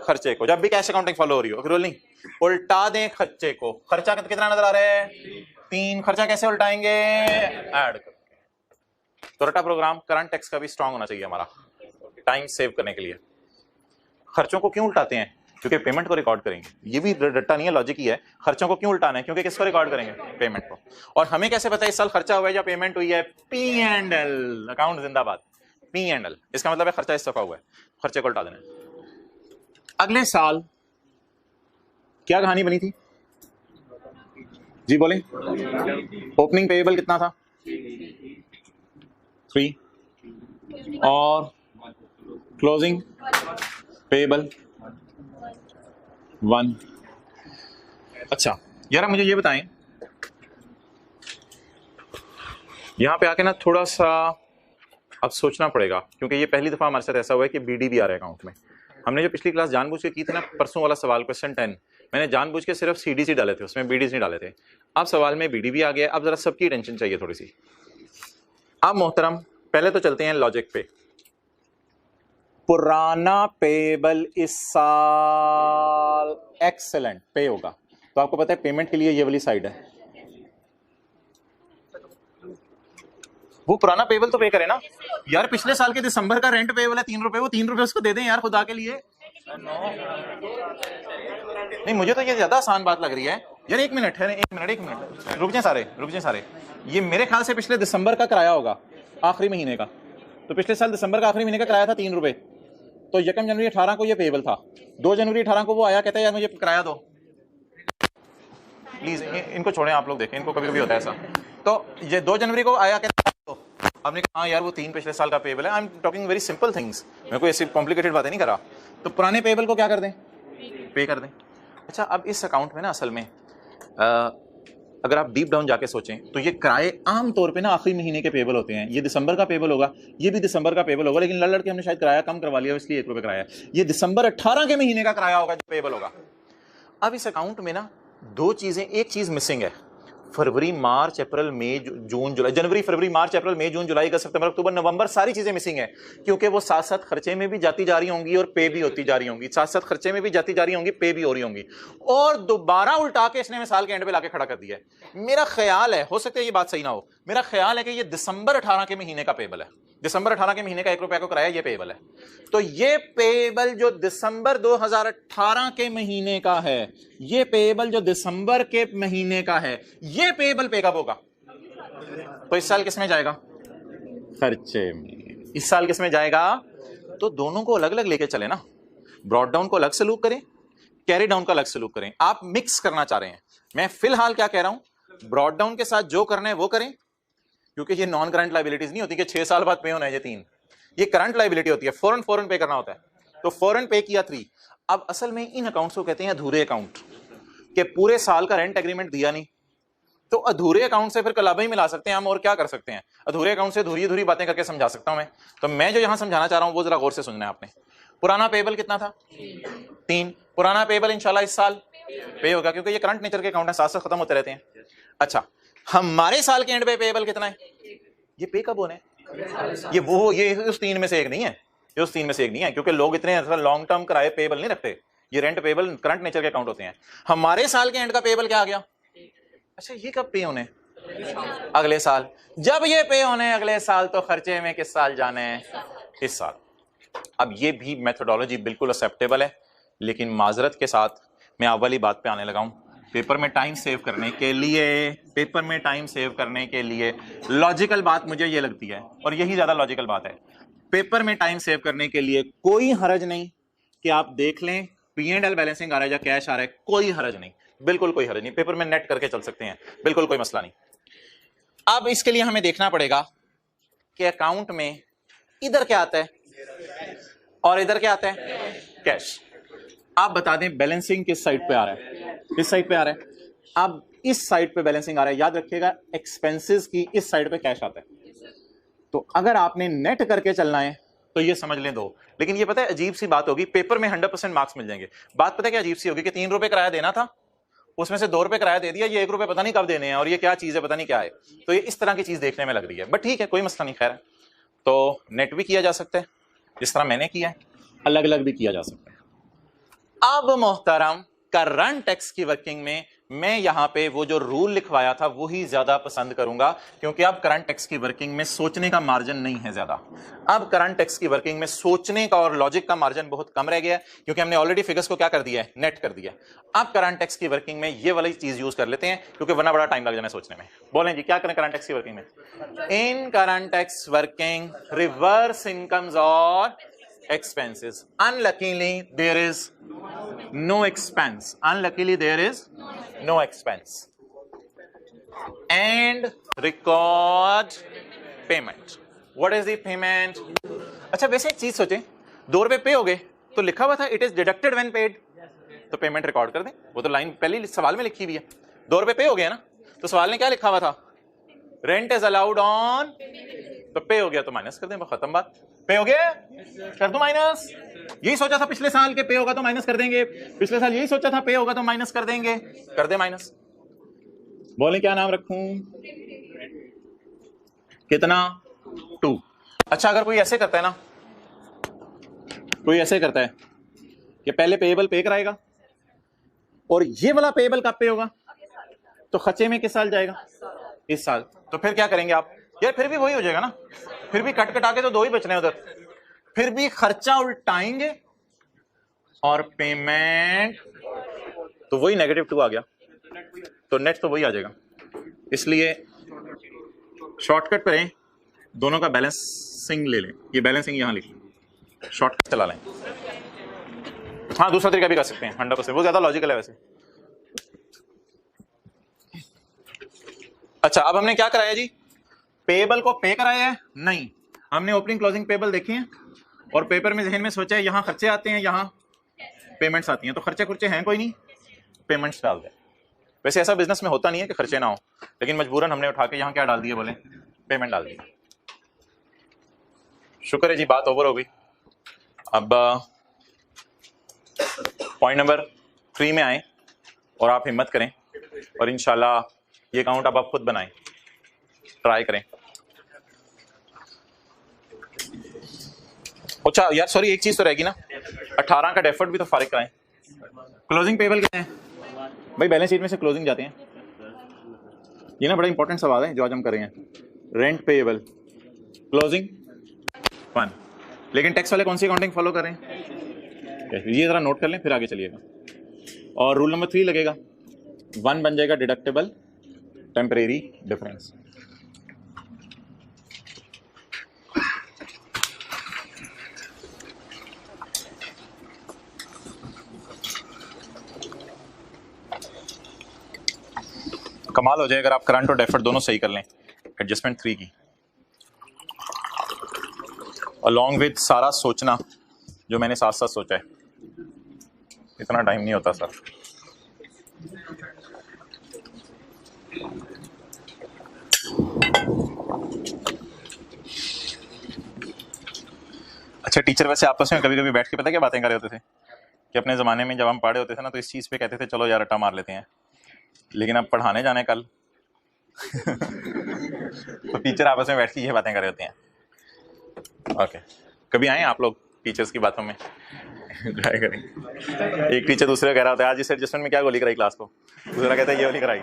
खर्चे को। जब भी कैश अकाउंटिंग फॉलो हो रही हो, रोल नहीं, उल्टा दें खर्चे को। खर्चा कितना नजर आ रहा है? 3। खर्चा कैसे उल्टाएंगे? ऐड कर। तो रट्टा प्रोग्राम करंट टैक्स का भी स्ट्रांग होना चाहिए हमारा, टाइम सेव करने के लिए। खर्चों को क्यों उल्टाते हैं? क्योंकि पेमेंट को रिकॉर्ड करेंगे। ये भी रट्टा नहीं है, लॉजिक ही है। खर्चों को क्यों उल्टाना है? क्योंकि किसको रिकॉर्ड करेंगे? पेमेंट को। और हमें कैसे पता है इस साल खर्चा हुआ है या पेमेंट हुई है? P&L अकाउंट जिंदाबाद। P&L इसका मतलब है खर्चा इस दफा हुआ है, खर्चे को उल्टा देना है। अगले साल क्या कहानी बनी थी जी? बोले। ओपनिंग पेएबल कितना था? 3 और क्लोजिंग पेएबल 1। अच्छा यार मुझे ये बताएं, यहां पे आके ना थोड़ा सा अब सोचना पड़ेगा, क्योंकि ये पहली दफा हमारे साथ ऐसा हुआ है कि बीडी भी आ रहा है अकाउंट में। हमने जो पिछली क्लास जानबूझ के की थी ना, परसों वाला सवाल क्वेश्चन 10, मैंने जानबूझ के सिर्फ सीडीसी डाले थे, उसमें बीडीज नहीं डाले थे। अब सवाल में बीडी भी आ गया। अब जरा सबकी टेंशन चाहिए थोड़ी सी। अब मोहतरम पहले तो चलते हैं लॉजिक पे। पुराना पेबल इस साल एक्सेलेंट पे होगा, तो आपको पता है पेमेंट के लिए ये वाली साइड है, वो पुराना पेबल तो पे करे ना यार। पिछले साल के दिसंबर का रेंट पेबल है 3 रुपए, वो 3 रुपए उसको दे दें यार खुदा के लिए। नहीं मुझे तो ये ज्यादा आसान बात लग रही है यार। एक मिनट रुक जाए सारे। ये मेरे ख्याल से पिछले दिसंबर का किराया होगा, आखिरी महीने का। तो पिछले साल दिसंबर का आखिरी महीने का किराया था 3 रुपए, तो 1 जनवरी 18 को ये पेबल था। 2 जनवरी 18 को वो आया, कहता है यार मुझे किराया दो प्लीज। इनको छोड़ें, आप लोग देखें, इनको कभी कभी होता है ऐसा। तो ये 2 जनवरी को आया, कहता है आपने कहा हाँ यार वो 3 पिछले साल का पेबल है। I am talking very simple things, मैं कोई ऐसी कॉम्प्लिकेटेड बातें नहीं कर रहा। तो पुराने पेबल को क्या कर दें? पे कर दें। अच्छा अब इस अकाउंट में ना असल में अगर आप डीप डाउन जाके सोचें तो ये किराए आम तौर पे ना आखिरी महीने के पेबल होते हैं। ये दिसंबर का पेबल होगा, ये भी दिसंबर का पेबल होगा, लेकिन लड़ के हमने शायद किराया कम करवा लिया इसलिए 1 रुपए किराया। ये दिसंबर 18 के महीने का किराया होगा जो पेबल होगा। अब इस अकाउंट में ना 2 चीजें, एक चीज मिसिंग है। फरवरी मार्च अप्रैल मई जून जुलाई, जनवरी फरवरी मार्च अप्रैल मई जून जुलाई अगस्त सितंबर अक्टूबर नवंबर, सारी चीजें मिसिंग है, क्योंकि वो साथ साथ खर्चे में भी जाती जा रही होंगी और पे भी होती जा रही होंगी। साथ साथ खर्चे में भी जाती जा रही होंगी, पे भी हो रही होंगी। और दोबारा उल्टा के इसने साल के एंड पे लाके खड़ा कर दिया है। मेरा ख्याल है, हो सकता है ये बात सही ना हो, मेरा ख्याल है कि ये दिसंबर 18 के महीने का पेबल है। दिसंबर 18 के महीने का 1 रुपया को किराया ये पेबल है। तो ये पेबल जो दिसंबर 2018 के महीने का है, ये पेबल जो दिसंबर के महीने का है, ये पेबल पे कब होगा? तो इस साल किस में जाएगा? खर्चे में। इस साल किस में जाएगा? तो दोनों को अलग अलग लेके चले ना। ब्रॉड डाउन को अलग सलूक करें, कैरी डाउन का अलग सलूक करें। आप मिक्स करना चाह रहे हैं। मैं फिलहाल क्या कह रहा हूं, ब्रॉड डाउन के साथ जो करना है वो करें, क्योंकि ये नॉन करंट लायबिलिटीज नहीं होती कि 6 साल बाद पे होना है। ये 3 ये करंट लायबिलिटी होती है, फौरन पे करना होता है। तो फौरन पे किया 3। अब असल में इन अकाउंट्स को कहते हैं अधूरे अकाउंट, कि पूरे साल का रेंट एग्रीमेंट दिया नहीं, तो अधूरे अकाउंट से फिर कलाबा ही मिला सकते हैं हम, और क्या कर सकते हैं? अधूरे अकाउंट से अधूरी अधूरी बातें करके समझा सकता हूं मैं। तो मैं जो यहां समझाना चाह रहा हूं वो जरा गौर से सुनना है आपने। पुराना पेबल कितना था? 3। पुराना पेबल इंशाल्लाह इस साल पे होगा, क्योंकि ये करंट नेचर के अकाउंट है, साथ साथ खत्म होते रहते हैं। अच्छा, हमारे साल के एंड पे पेबल कितना है? ये पे कब होने? ये उस 3 में से एक नहीं है, ये उस 3 में से एक नहीं है, क्योंकि लोग इतने लॉन्ग टर्म कराए पेबल नहीं रखते, ये रेंट पेबल करंट नेचर के अकाउंट होते हैं। हमारे साल के एंड का पेबल क्या आ गया? अच्छा, ये कब पे होने? अगले साल। जब ये पे होने अगले साल, तो खर्चे में किस साल जाने हैं? इस साल। अब ये भी मेथोडोलॉजी बिल्कुल एक्सेप्टेबल है, लेकिन माजरत के साथ मैं अव्वली बात पे आने लगा हूं। पेपर में टाइम सेव करने के लिए लॉजिकल बात मुझे ये लगती है, और यही ज्यादा लॉजिकल बात है। पेपर में टाइम सेव करने के लिए कोई हरज नहीं कि आप देख लें P&L बैलेंसिंग आ रहा है या कैश आ रहा है, कोई हरज नहीं, बिल्कुल कोई हरज नहीं। पेपर में नेट करके चल सकते हैं, बिल्कुल कोई मसला नहीं। अब इसके लिए हमें देखना पड़ेगा कि अकाउंट में इधर क्या आता है और इधर क्या आता है? कैश। आप बता दें बैलेंसिंग किस साइड पे आ रहा है? इस साइड पे आ रहा है। अब इस साइड पे बैलेंसिंग आ रहा है, याद रखिएगा एक्सपेंसेस की इस साइड पे कैश आता है। तो अगर आपने नेट करके चलना है तो ये समझ लें 2। लेकिन ये पता है अजीब सी बात होगी, पेपर में 100% मार्क्स मिल जाएंगे। बात पता है क्या अजीब सी होगी कि 3 रुपए किराया देना था, उसमें से 2 रुपए किराया दे दिया, ये 1 रुपए पता नहीं कब देने हैं, और ये क्या चीज है पता नहीं क्या है। तो ये इस तरह की चीज देखने में लग रही है, बट ठीक है, कोई मसला नहीं। खैर, तो नेट भी किया जा सकता है जिस तरह मैंने किया है, अलग अलग भी किया जा सकता है। अब मोहतरम, करंट टैक्स की वर्किंग में मैं यहां पे वो जो रूल लिखवाया था वही ज्यादा पसंद करूंगा, क्योंकि अब करंट टैक्स की वर्किंग में सोचने का मार्जिन नहीं है ज्यादा। अब करंट टैक्स की वर्किंग में सोचने का और लॉजिक का मार्जिन बहुत कम रह गया है, क्योंकि हमने ऑलरेडी फिगर्स को क्या कर दिया है? नेट कर दिया। अब करंट टैक्स की वर्किंग में ये वाली चीज यूज कर लेते हैं, क्योंकि वरना बड़ा टाइम लग जाना सोचने में। बोलें जी, क्या करें करंट टैक्स की वर्किंग में? In current tax working, reverse incomes और expenses. Unluckily there is no expense. And record payment. What is the payment? अच्छा, वैसे एक चीज सोचें, 2 रुपए पे हो गए तो लिखा हुआ था it is deducted when paid, तो पेमेंट रिकॉर्ड कर दें। वो तो लाइन पहले सवाल में लिखी हुई है। 2 रुपए पे हो गया ना, तो सवाल ने क्या लिखा हुआ था? रेंट इज अलाउड ऑन, तो पे हो गया तो माइनस कर दें, खत्म बात। पे हो गया कर दो माइनस। यही सोचा था पिछले साल के पे होगा तो माइनस कर देंगे, पिछले साल यही सोचा था पे होगा तो माइनस कर देंगे, कर दे माइनस। बोले क्या नाम रखूं? कितना? 2। अच्छा, अगर कोई ऐसे करता है ना, कोई ऐसे करता है कि पहले पेएबल पे कराएगा और ये वाला पेएबल कब पे होगा? तो खर्चे में किस साल जाएगा? इस साल। तो फिर क्या करेंगे आप? यार फिर भी वही हो जाएगा ना, फिर भी कट कटा के तो 2 ही बच रहे हैं उधर, फिर भी खर्चा उल्टाएंगे और पेमेंट, तो वही -2 आ गया, तो नेट तो वही आ जाएगा। इसलिए शॉर्टकट करें, दोनों का बैलेंसिंग ले लें, ये बैलेंसिंग यहां लिख लें, शॉर्टकट चला लें। हाँ, दूसरा तरीका भी कर सकते हैं 100%, वो ज्यादा लॉजिकल है वैसे। अच्छा, अब हमने क्या कराया जी? पेबल को पे कराया है? नहीं, हमने ओपनिंग क्लोजिंग पेबल देखे हैं और पेपर में जहन में सोचा है यहां खर्चे आते हैं, यहां पेमेंट्स आती हैं, तो खर्चे खुर्चे हैं कोई नहीं, पेमेंट्स डाल दे। वैसे ऐसा बिजनेस में होता नहीं है कि खर्चे ना हो, लेकिन मजबूरन हमने उठा के यहां क्या डाल दिए? बोले पेमेंट डाल दी। शुक्र है जी, बात ओवर हो गई। अब पॉइंट नंबर 3 में आए और आप हिम्मत करें और इंशाल्लाह ये अकाउंट अब आप खुद बनाएं, ट्राई करें। अच्छा यार सॉरी, एक चीज तो रहेगी ना, 18 का डेफर्ड भी तो फारिग कराएं। क्लोजिंग पेबल कितने हैं भाई? बैलेंस शीट में से क्लोजिंग जाते हैं, ये ना बड़ा इंपॉर्टेंट सवाल है जो आज हम कर रहे हैं। रेंट पेएबल, क्लोजिंग 1, लेकिन टैक्स वाले कौन सी अकाउंटिंग फॉलो कर रहे हैं? ये जरा नोट कर लें, फिर आगे चलिएगा। और रूल नंबर 3 लगेगा, 1 बन जाएगा डिडक्टेबल टेम्परेरी डिफरेंस। कमाल हो जाए अगर आप करंट और डेफर्ड दोनों सही कर लें। एडजस्टमेंट 3 की अलॉन्ग विद सारा सोचना जो मैंने साथ साथ सोचा है, इतना टाइम नहीं होता सर। अच्छा, टीचर वैसे आपस में कभी कभी बैठ के पता क्या बातें कर रहे होते थे कि अपने ज़माने में जब हम पढ़े होते थे ना तो इस चीज़ पे कहते थे चलो यार रट्टा मार लेते हैं, लेकिन अब पढ़ाने जाने कल तो टीचर आपस में बैठ के ये बातें कर रहे होते हैं। ओके, कभी आए आप लोग टीचर्स की बातों में? ट्राई करें। एक टीचर दूसरे कह रहा होता है आज इस एडजस्टमेंट में क्या गोली कराई क्लास को, दूसरा कहता है ये गोली कराई।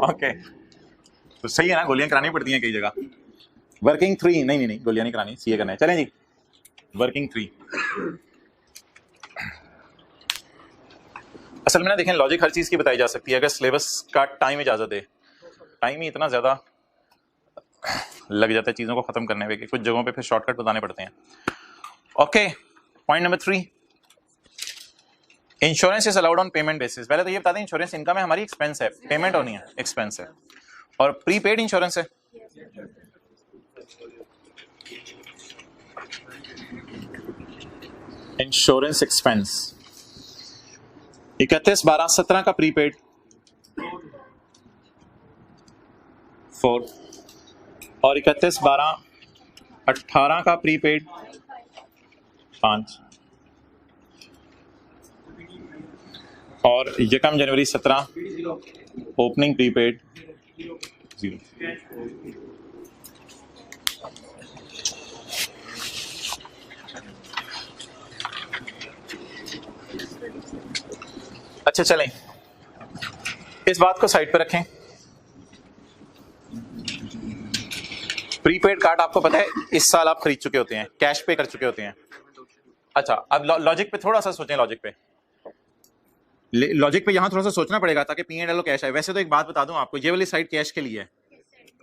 ओके, तो सही है ना, गोलियां करानी पड़ती हैं कई जगह। वर्किंग 3 नहीं गोलियां नहीं करानी, सीए करना है। चलें जी, वर्किंग 3। असल में ना देखें, लॉजिक हर चीज की बताई जा सकती है अगर सिलेबस का टाइम इजाजत दे। टाइम ही इतना ज्यादा लग जाता है चीजों को खत्म करने में कि कुछ जगहों पे फिर शॉर्टकट बताने पड़ते हैं। Okay, point number 3, insurance is allowed on payment basis. पहले तो ये बता दें, इंश्योरेंस इनकम है हमारी, एक्सपेंस है, पेमेंट होनी है, एक्सपेंस है। और प्रीपेड इंश्योरेंस है, इंश्योरेंस एक्सपेंस। 31/12/17 का प्रीपेड 4 और 31/12/18 का प्रीपेड 5 और यकम जनवरी 17 ओपनिंग प्रीपेड 0। अच्छा चलें, इस बात को साइड पर रखें। प्रीपेड कार्ड आपको पता है इस साल आप खरीद चुके होते हैं, कैश पे कर चुके होते हैं। अच्छा, अब लॉजिक पे थोड़ा सा सोचें, लॉजिक पे यहां थोड़ा सा सोचना पड़ेगा ताकि P&L कैश है। वैसे तो एक बात बता दूं आपको, ये वाली साइड कैश के लिए है,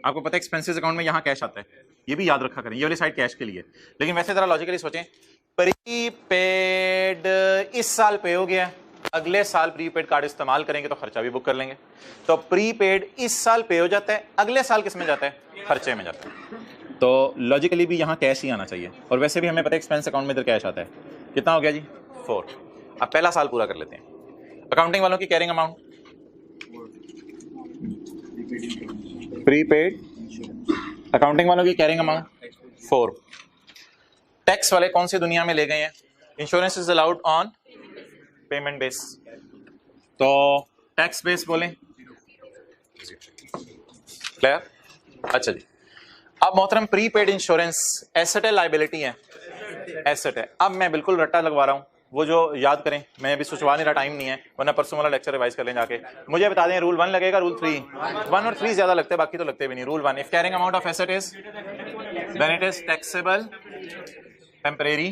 आपको पता है एक्सपेंसेस अकाउंट में यहां कैश आता है, ये भी याद रखा करें, ये वाली साइड कैश के लिए। लेकिन वैसे जरा लॉजिकली सोचें, प्रीपेड इस साल पे हो गया, अगले साल प्रीपेड कार्ड इस्तेमाल करेंगे तो खर्चा भी बुक कर लेंगे। तो प्रीपेड इस साल पे हो जाता है, अगले साल किस में जाता है? खर्चे में जाता है। तो लॉजिकली भी यहाँ कैश ही आना चाहिए। और वैसे भी हमें पता है एक्सपेंस अकाउंट में इधर कैश आता है। कितना हो गया जी? 4। अब पहला साल पूरा कर लेते हैं। अकाउंटिंग वालों की कैरिंग अमाउंट, प्रीपेड अकाउंटिंग वालों की कैरिंग अमाउंट 4। टैक्स वाले कौन सी दुनिया में ले गए हैं? Insurance is allowed on payment base, तो टैक्स बेस बोलें, क्लियर? अच्छा जी, अब मोहतरम प्रीपेड इंश्योरेंस एसेट है, लायबिलिटी है? एसेट है। अब मैं बिल्कुल रट्टा लगवा रहा हूं, वो जो याद करें, मैं अभी सोचवा नहीं रहा, टाइम नहीं है, वरना परसों वाला लेक्चर रिवाइज कर लें जाके। मुझे बता दें, रूल 1 लगेगा, रूल 3? 1 और 3 ज्यादा लगते हैं, बाकी तो लगते भी नहीं। Rule 1, if carrying amount of asset is then it is taxable temporary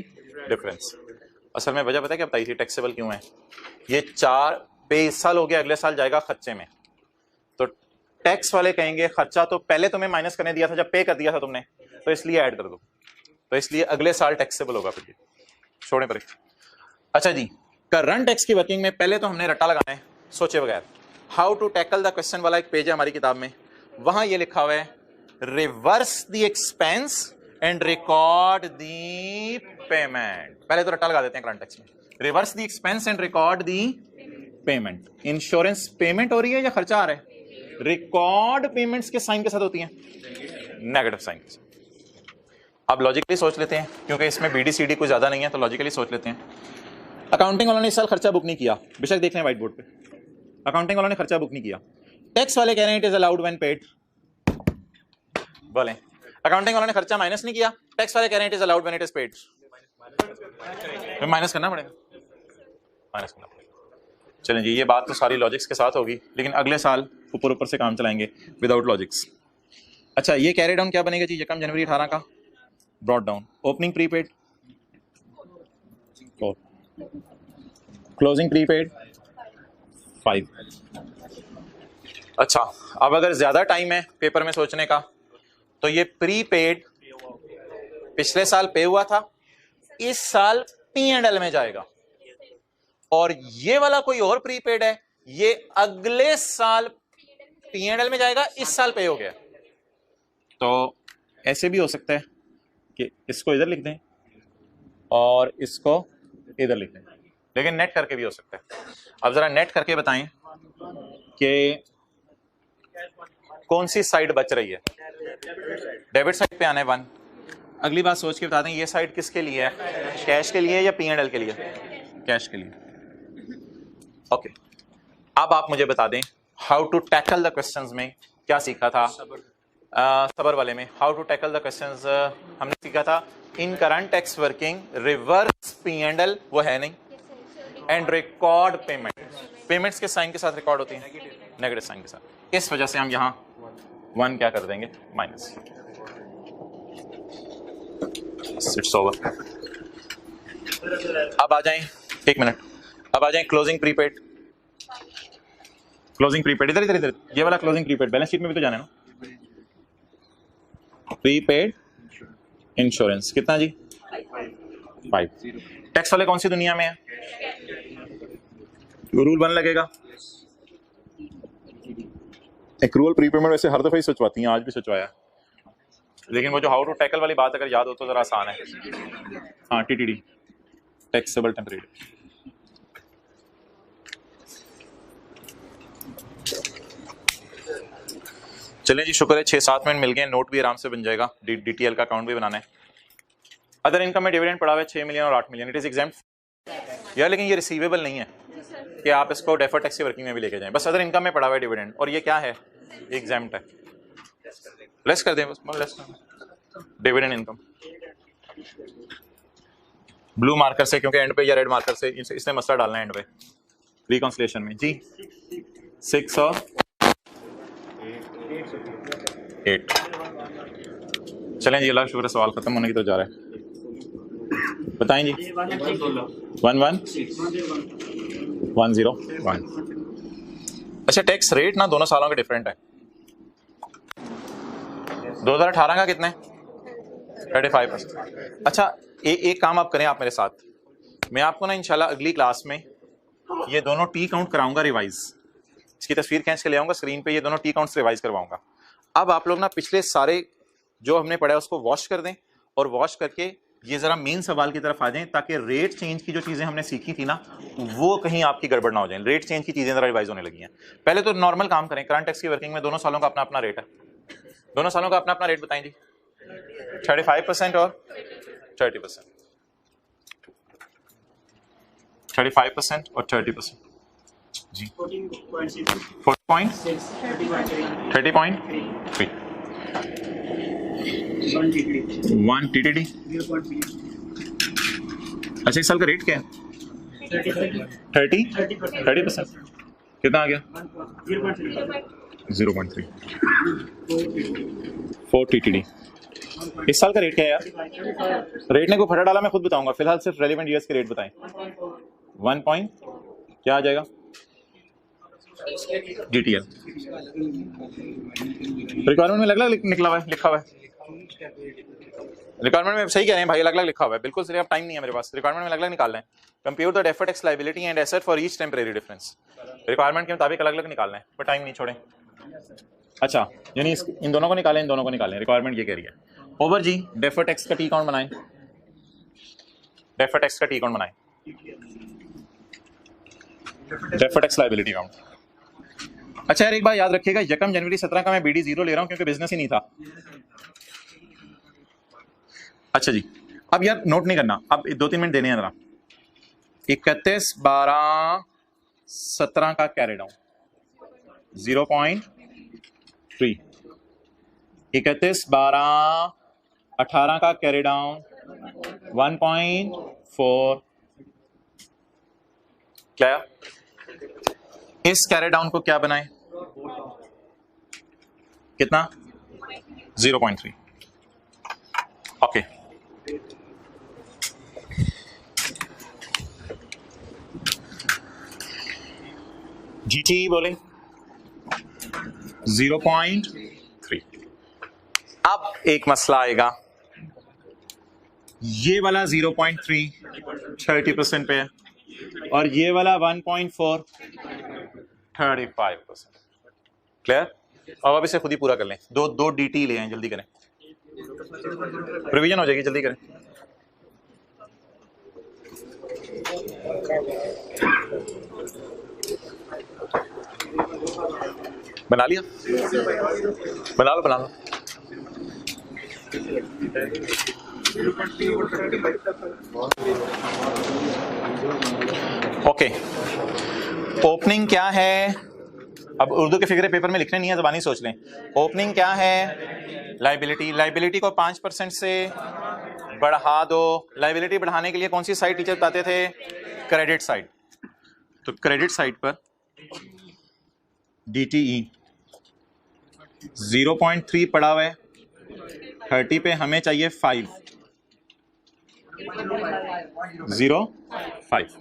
difference. असल में वजह पता है क्या बताई थी टैक्सेबल क्यों है? ये 4 पे इस साल हो गया, अगले साल जाएगा खर्चे में, तो टैक्स वाले कहेंगे खर्चा तो पहले तुम्हें माइनस करने दिया था जब पे कर दिया था तुमने, तो इसलिए ऐड कर दो, तो इसलिए अगले साल टैक्सेबल होगा। फिर छोड़े पर। अच्छा जी, करंट टैक्स की वर्किंग में पहले तो हमने रट्टा लगाना है सोचे बगैर। How to tackle the question वाला एक पेज है हमारी किताब में, वहां ये लिखा हुआ है reverse the expense and record the payment. पहले तो रट्टा लगा देते हैं करंट टैक्स में, reverse the expense and record the payment. Insurance payment हो रही है या खर्चा आ रहा है? रिकॉर्ड पेमेंट्स के साइन के साथ होती है, नेगेटिव साइन के साथ। अब लॉजिकली सोच लेते हैं, क्योंकि इसमें BD/CD कुछ ज्यादा नहीं है, तो लॉजिकली सोच लेते हैं। अकाउंटिंग वालों ने इस साल खर्चा बुक नहीं किया, बेशक देख लें व्हाइट बोर्ड पे, अकाउंटिंग वालों ने खर्चा बुक नहीं किया। टैक्स वाले कह रहे हैं it is allowed when paid, बोलें। अकाउंटिंग वालों ने खर्चा माइनस नहीं किया, टैक्स वाले कह रहे हैं it is allowed when it is paid, minus करना पड़ेगा, माइनस करना पड़ेगा। चलें जी, ये बात तो सारी लॉजिक्स के साथ होगी, लेकिन अगले साल ऊपर से काम चलाएंगे विदाउट लॉजिक्स। अच्छा, ये कैरी डाउन क्या बनेगा जी? यकम जनवरी 18 का brought down, opening prepaid 4, closing prepaid 5। अच्छा, अब अगर ज्यादा टाइम है पेपर में सोचने का, तो ये प्रीपेड पिछले साल पे हुआ था, इस साल P&L में जाएगा, और ये वाला कोई और प्रीपेड है, ये अगले साल P&L में जाएगा, इस साल पे हो गया। तो ऐसे भी हो सकता है कि इसको इधर लिख दें और इसको इधर लिख दें, लेकिन नेट करके भी हो सकता है। अब जरा नेट करके बताएं कि कौन सी साइड बच रही है। डेबिट साइड पे आना है 1। अगली बात सोच के बता दें, ये साइड किसके लिए है, कैश के लिए या P&L के लिए? कैश के लिए। ओके, अब आप मुझे बता दें how to tackle the questions में क्या सीखा था सबर वाले में। How to tackle the questions हमने सीखा था in current tax working reverse P&L वो है नहीं, एंड रिकॉर्ड पेमेंट। पेमेंट्स के साइन के साथ रिकॉर्ड होती है, नेगेटिव साइन के साथ। इस वजह से हम यहाँ 1 क्या कर देंगे, माइनस। It's over. अब आ जाएं, 1 मिनट, अब आ जाएं क्लोजिंग प्रीपेड। क्लोजिंग प्रीपेड इधर इधर इधर, ये वाला क्लोजिंग प्रीपेड बैलेंस शीट में भी तो जाना है ना। प्रीपेड इंश्योरेंस कितना जी, 5। टैक्स वाले कौन सी दुनिया में है, रूल 1 लगेगा। एक्रूअल प्रीपेमेंट वैसे हर दफा ही सचवाती हैं, आज भी सचवाया, लेकिन वो जो हाउ टू टैकल वाली बात अगर याद हो तो जरा आसान है। हाँ, TTD, टैक्सेबल टेम्परेरी। चलें जी, शुक्र है 6-7 मिनट मिल गए, नोट भी आराम से बन जाएगा, DTL का अकाउंट भी बनाना है। अदर इनकम में डिविडेंड पड़ा हुआ है 6 मिलियन और 8 मिलियन, इट इज एग्जाम्प्ट यार, लेकिन ये रिसीवेबल नहीं है कि आप इसको डेफर्ड टैक्स की वर्किंग में भी लेके जाएं। बस अदर इनकम में पड़ा हुआ है डिविडेंड, और ये क्या है, एग्जाम्प्ट है। लेस कर दें, बस लेस कर दें डिविडेंड इनकम ब्लू मार्कर से, क्योंकि एंड पे या रेड मार्कर से इसने मसला डालना है एंड पे रिकॉन्सिलेशन में जी। 6 और 8। चलें जी, अल्लाह शुक्र, सवाल खत्म होने की तरफ जा रहा है। बताएं जी। 111001। अच्छा, टैक्स रेट ना दोनों सालों के डिफरेंट है। 2018 का कितना है, 35%। अच्छा, एक काम आप करें, आप मेरे साथ, मैं आपको ना इंशाल्लाह अगली क्लास में ये दोनों टी काउंट कराऊंगा रिवाइज। इसकी तस्वीर खींच के ले आऊंगा स्क्रीन पे, ये दोनों टी काउंट्स रिवाइज करवाऊंगा। अब आप लोग ना पिछले सारे जो हमने पढ़ा है उसको वॉश कर दें, और वॉश करके ये जरा मेन सवाल की तरफ आ जाएं, ताकि रेट चेंज की जो चीजें हमने सीखी थी ना वो कहीं आपकी गड़बड़ ना हो जाए। रेट चेंज की चीजें जरा रिवाइज होने लगी हैं। पहले तो नॉर्मल काम करें, करंट टैक्स की वर्किंग में दोनों सालों का अपना अपना रेट है। दोनों सालों का अपना अपना रेट बताएं जी। 35% और 30%। 35% और 30% जी। 30.3 1 TTD। अच्छा, इस साल का रेट क्या है, 30% कितना आ गया, 0.3 4 TTD। इस साल का रेट क्या है यार, रेट ने कोई फटा डाला मैं खुद बताऊंगा, फिलहाल सिर्फ रेलिवेंट ईयर्स के रेट बताएं। 1 पॉइंट क्या आ जाएगा, DTL। रिक्वायरमेंट में अलग अलग निकला हुआ है, लिखा हुआ है रिक्वायरमेंट में, सही कह रहे हैं भाई, अलग अलग लिखा हुआ है, बिल्कुल सही। अब टाइम नहीं है मेरे पास, रिक्वायरमेंट में अलग अलग निकालना है। Compute the deferred tax liability and asset for each temporary difference, requirement के मुताबिक अलग अलग निकालना है, पर टाइम नहीं छोड़ें। अच्छा, यानी इन दोनों को निकालें, इन दोनों को निकालें, रिक्वायरमेंट ये कह रही है। ओवर जी, डेफर्ड टैक्स का टी काउंट बनाएं, डेफर्ड टैक्स का टी काउंट बनाएं, डेफर्ड टैक्स लायबिलिटी काउंट। अच्छा यार, एक बात याद रखिएगा, यकम जनवरी 17 का मैं BD 0 ले रहा हूं क्योंकि बिजनेस ही नहीं था। अच्छा जी, अब यार नोट नहीं करना, अब 2-3 मिनट देने हैं जरा। 31/12/17 का कैरी डाउन 0.3, 31/12/18 का कैरी डाउन 1.4। क्या इस कैरी डाउन को क्या बनाए, कितना, 0.3। ओके, GT बोले 0.3। अब एक मसला आएगा, ये वाला 0.3 30% पे है, और ये वाला 1.4 35%। क्लियर? अब इसे खुद ही पूरा कर लें, दो DT ले आए, जल्दी करें, रिवीजन हो जाएगी, जल्दी करें। बना लिया, बना लो बना लो। ओके, ओपनिंग क्या है? अब उर्दू के फिगरे पेपर में लिखने नहीं है, ज़बानी सोच लें। ओपनिंग क्या है? लाइबिलिटी। लाइबिलिटी को 5% से बढ़ा दो। लाइबिलिटी बढ़ाने के लिए कौन सी साइड टीचर बताते थे? Credit side. तो क्रेडिट साइड पर DTE 0.3 पड़ा हुआ है, 30 पे हमें चाहिए 5, 0.5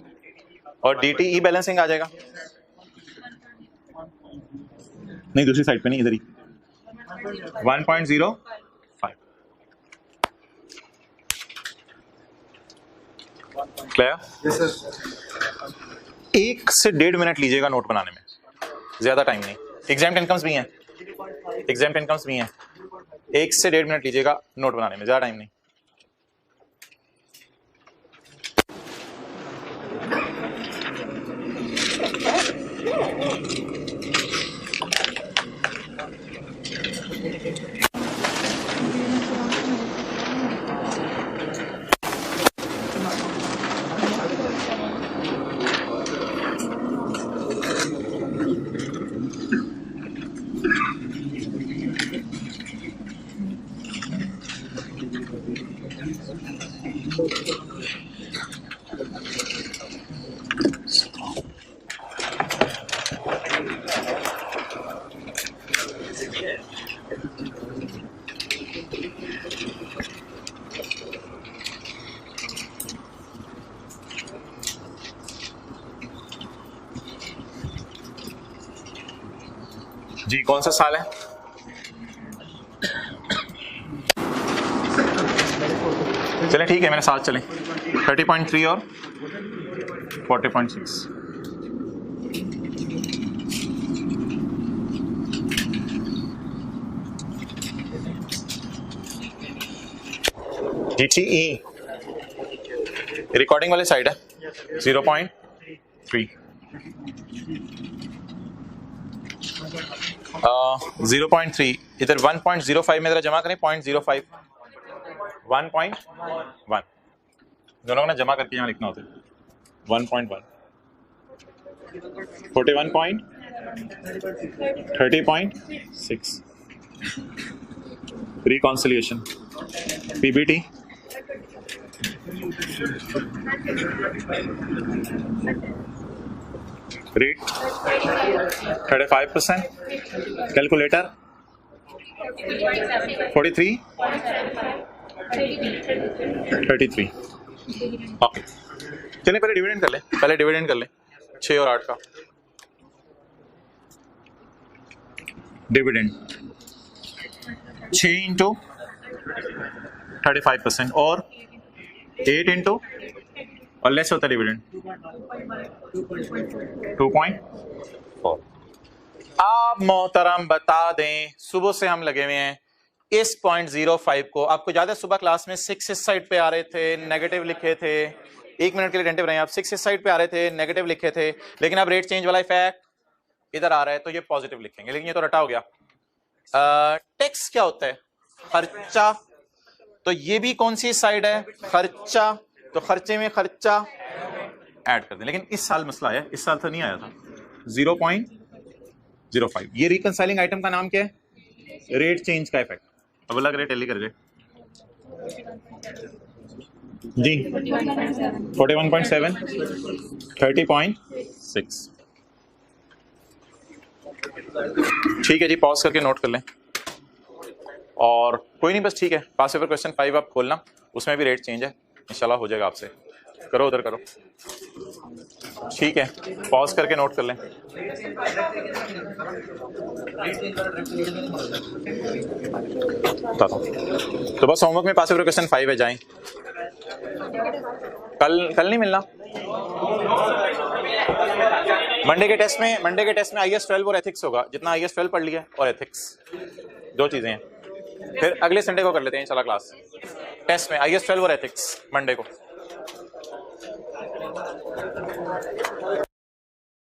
और DTE बैलेंसिंग आ जाएगा। नहीं, दूसरी साइड पे नहीं, इधर ही 1.05। क्लियर? 1 से 1.5 मिनट लीजिएगा नोट बनाने में, ज्यादा टाइम नहीं। एग्जाम इनकम्स भी हैं, एग्जाम इनकम्स भी हैं। 1 से 1.5 मिनट लीजिएगा नोट बनाने में, ज्यादा टाइम नहीं। जी, कौन सा साल है? चलें ठीक है, मेरे साथ चलें। 30.3 और 40.6। DTE रिकॉर्डिंग वाले साइड है 0.3। 0.3 इधर 1.05 में जरा जमा करें। 0.05 1.1 दोनों को ना जमा करके यहाँ लिखना होता है। 1.1 40.30.6 reconciliation PBT rate 35%, calculator 43 33। Okay, चलिए पहले डिविडेंड कर ले, 6 और 8 का डिविडेंड 6 इंटू 35% और 8 इंटू और लेस होता है डिविडेंड 2.4। आप मोहतरम बता दें, सुबह से हम लगे हुए हैं इस 0.05 को। आपको याद है सुबह क्लास में 6 इस साइड पे आ रहे थे, नेगेटिव लिखे थे। 1 मिनट के लिए अटेंटिव रहे आप। 6 इस साइड पे आ रहे थे, नेगेटिव लिखे थे, लेकिन अब रेट चेंज वाला इफेक्ट इधर आ रहा है तो ये पॉजिटिव लिखेंगे, लेकिन ये तो रटा हो गया। टैक्स क्या होता है? खर्चा। तो ये भी कौन सी साइड है? खर्चा। तो खर्चे में खर्चा ऐड कर दें। लेकिन इस साल मसला आया, इस साल तो नहीं आया था। 0.05 ये रिकंसाइलिंग आइटम का नाम क्या है? रेट चेंज का इफेक्ट। अब अलग रेट टैली कर गए जी। 41.7 30.6। ठीक है जी, पॉज करके नोट कर लें। और कोई नहीं, बस ठीक है। पास पेपर क्वेश्चन 5 आप खोलना, उसमें भी रेट चेंज है, इंशाल्लाह हो जाएगा आपसे। करो उधर करो, ठीक है। पॉज करके नोट कर लें। तो बस होमवर्क में पास पेपर क्वेश्चन 5 है, जाएं। कल नहीं मिलना। मंडे के टेस्ट में IAS 12 और एथिक्स होगा। जितना IAS 12 पढ़ लिया और एथिक्स, 2 चीजें हैं। फिर अगले संडे को कर लेते हैं इंशाल्लाह क्लास। टेस्ट में IAS 12 और एथिक्स मंडे को।